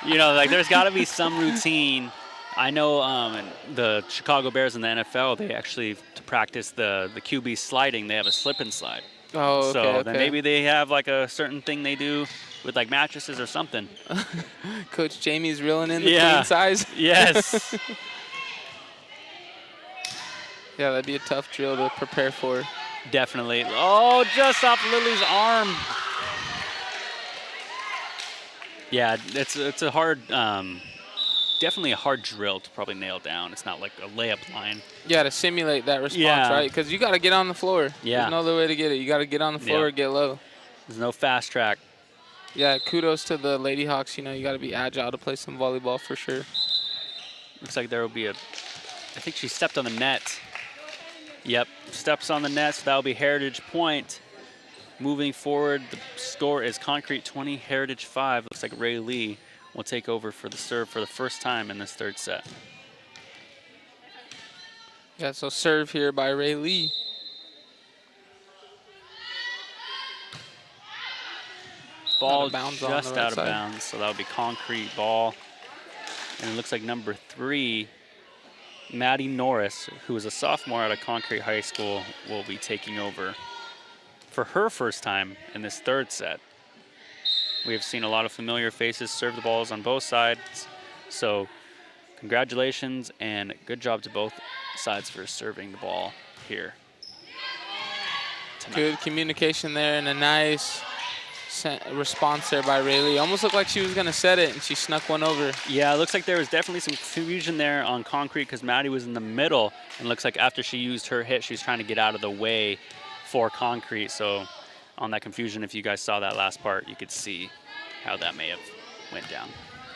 [SPEAKER 1] You know, like there's gotta be some routine. I know the Chicago Bears in the NFL, they actually, to practice the QB sliding, they have a slip and slide.
[SPEAKER 2] Oh, okay,
[SPEAKER 1] so then maybe they have like a certain thing they do with like mattresses or something.
[SPEAKER 2] Coach Jamie's reeling in the queen size.
[SPEAKER 1] Yes.
[SPEAKER 2] Yeah, that'd be a tough drill to prepare for.
[SPEAKER 1] Definitely. Oh, just off Lily's arm. Yeah, it's a hard, definitely a hard drill to probably nail down. It's not like a layup line.
[SPEAKER 2] Yeah, to simulate that response, right? Because you got to get on the floor.
[SPEAKER 1] Yeah.
[SPEAKER 2] There's no other way to get it. You got to get on the floor or get low.
[SPEAKER 1] There's no fast track.
[SPEAKER 2] Yeah, kudos to the Lady Hawks. You know, you got to be agile to play some volleyball for sure.
[SPEAKER 1] Looks like there will be I think she stepped on the net. Yep, steps on the net, so that'll be Heritage point. Moving forward, the score is Concrete 20, Heritage 5. Looks like Ray Lee will take over for the serve for the first time in this third set.
[SPEAKER 2] Yeah, so serve here by Ray Lee.
[SPEAKER 1] Ball
[SPEAKER 2] just
[SPEAKER 1] out of bounds, so that'll be Concrete ball. And it looks like number 3, Maddie Norris, who is a sophomore out of Concrete High School, will be taking over for her first time in this third set. We have seen a lot of familiar faces serve the balls on both sides, so congratulations and good job to both sides for serving the ball here tonight.
[SPEAKER 2] Good communication there and a nice response there by Rayleigh. Almost looked like she was going to set it, and she snuck one over.
[SPEAKER 1] Yeah, it looks like there was definitely some confusion there on Concrete because Maddie was in the middle, and looks like after she used her hit, she was trying to get out of the way for Concrete. So on that confusion, if you guys saw that last part, you could see how that may have went down.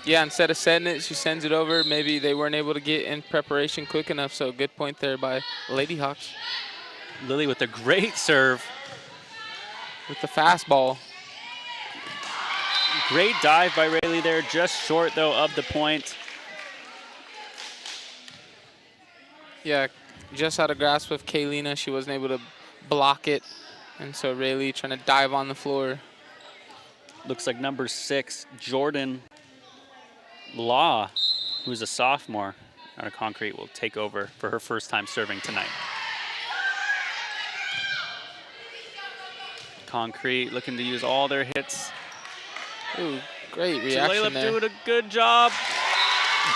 [SPEAKER 2] Yeah, instead of setting it, she sends it over. Maybe they weren't able to get in preparation quick enough, so good point there by Lady Hawks.
[SPEAKER 1] Lily with a great serve.
[SPEAKER 2] With the fastball.
[SPEAKER 1] Great dive by Rayleigh there, just short though of the point.
[SPEAKER 2] Yeah, just out of grasp of Kaylina. She wasn't able to block it And so Rayleigh trying to dive on the floor.
[SPEAKER 1] Looks like number 6, Jordan Law, who's a sophomore out of Concrete, will take over for her first time serving tonight. Concrete looking to use all their hits.
[SPEAKER 2] Ooh, great reaction
[SPEAKER 1] Tulalip
[SPEAKER 2] there.
[SPEAKER 1] doing a good job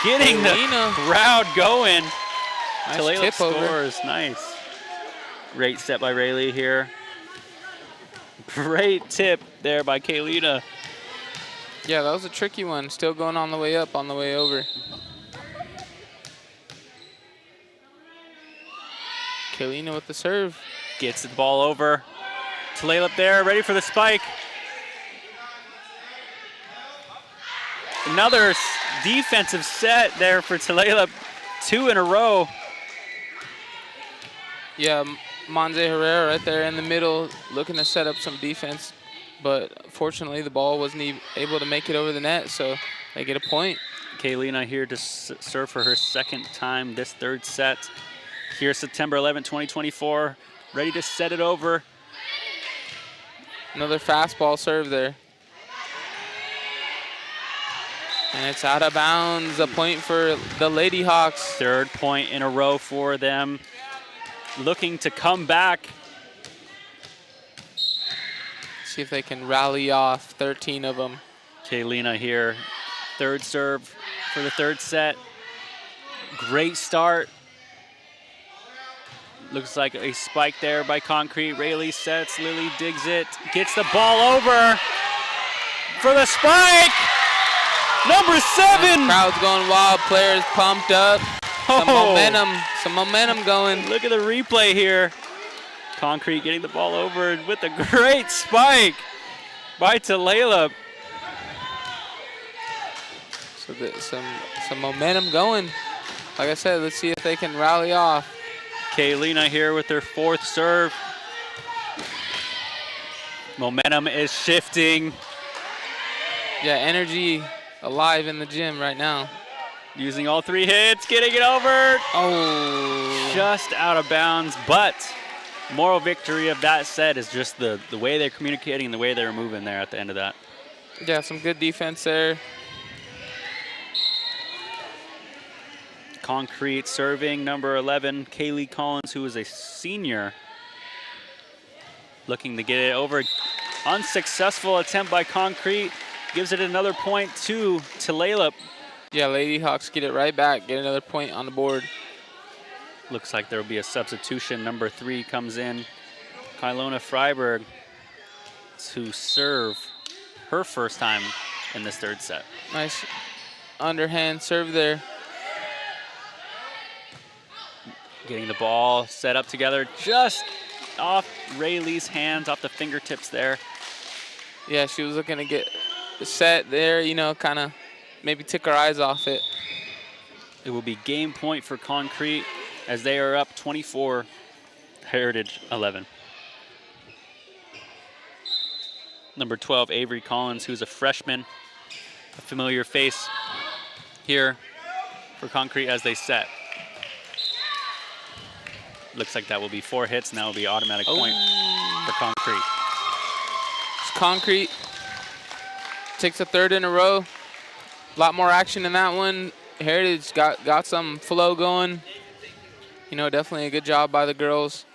[SPEAKER 1] getting the crowd going.
[SPEAKER 2] Nice
[SPEAKER 1] Tulalip
[SPEAKER 2] tip over.
[SPEAKER 1] scores. Nice. Great set by Rayleigh here. Great tip there by Kaylina.
[SPEAKER 2] Yeah, that was a tricky one. Still going on the way up, on the way over. Kaylina with the serve.
[SPEAKER 1] Gets the ball over. Tulalip there, ready for the spike. Another defensive set there for Tulalip. 2 in a row.
[SPEAKER 2] Yeah, Monze Herrera right there in the middle, looking to set up some defense. But fortunately, the ball wasn't able to make it over the net, so they get a point.
[SPEAKER 1] Kaylina here to serve for her second time this third set. Here, September 11, 2024, ready to set it over.
[SPEAKER 2] Another fastball serve there. And it's out of bounds, a point for the Lady Hawks.
[SPEAKER 1] Third point in a row for them. Looking to come back.
[SPEAKER 2] See if they can rally off 13 of them.
[SPEAKER 1] Kaylina here, third serve for the third set. Great start. Looks like a spike there by Concrete. Rayleigh sets, Lily digs it, gets the ball over for the spike. Number 7.
[SPEAKER 2] Crowd's going wild, players pumped up. Some momentum going.
[SPEAKER 1] Look at the replay here. Concrete getting the ball over with a great spike by Tulalip.
[SPEAKER 2] So some momentum going. Like I said, let's see if they can rally off.
[SPEAKER 1] Kaylina here with her 4th serve. Momentum is shifting.
[SPEAKER 2] Yeah, energy alive in the gym right now.
[SPEAKER 1] Using all 3 hits, getting it over.
[SPEAKER 2] Oh.
[SPEAKER 1] Just out of bounds, but moral victory of that set is just the way they're communicating, the way they're moving there at the end of that.
[SPEAKER 2] Yeah, some good defense there.
[SPEAKER 1] Concrete serving, number 11, Kaylee Collins, who is a senior. Looking to get it over. Unsuccessful attempt by Concrete. Gives it another point to Tulalip.
[SPEAKER 2] Yeah, Lady Hawks get it right back, get another point on the board.
[SPEAKER 1] Looks like there will be a substitution. Number 3 comes in. Kylona Freiberg to serve her first time in this third set.
[SPEAKER 2] Nice underhand serve there.
[SPEAKER 1] Getting the ball set up together just off Rayleigh's hands, off the fingertips there.
[SPEAKER 2] Yeah, she was looking to get set there, you know, kind of maybe took her eyes off it.
[SPEAKER 1] It will be game point for Concrete as they are up 24, Heritage 11. Number 12, Avery Collins, who's a freshman, a familiar face here for Concrete as they set. Looks like that will be 4 hits, and that will be automatic point for Concrete.
[SPEAKER 2] It's Concrete takes a third in a row. A lot more action in that one. Heritage got some flow going. You know, definitely a good job by the girls.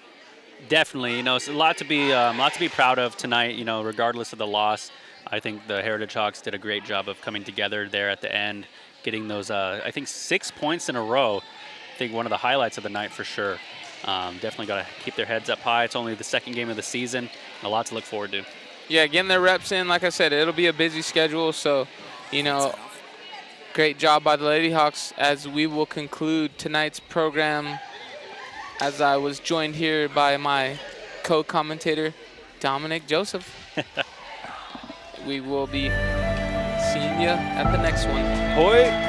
[SPEAKER 1] Definitely, you know, it's a lot to be proud of tonight. You know, regardless of the loss, I think the Heritage Hawks did a great job of coming together there at the end, getting those I think 6 points in a row. I think one of the highlights of the night for sure. Definitely got to keep their heads up high. It's only the second game of the season, and a lot to look forward to.
[SPEAKER 2] Yeah, getting their reps in. Like I said, it'll be a busy schedule, so you know. Great job by the Lady Hawks as we will conclude tonight's program as I was joined here by my co-commentator, Dominic Joseph. We will be seeing you at the next one.
[SPEAKER 1] Hoi!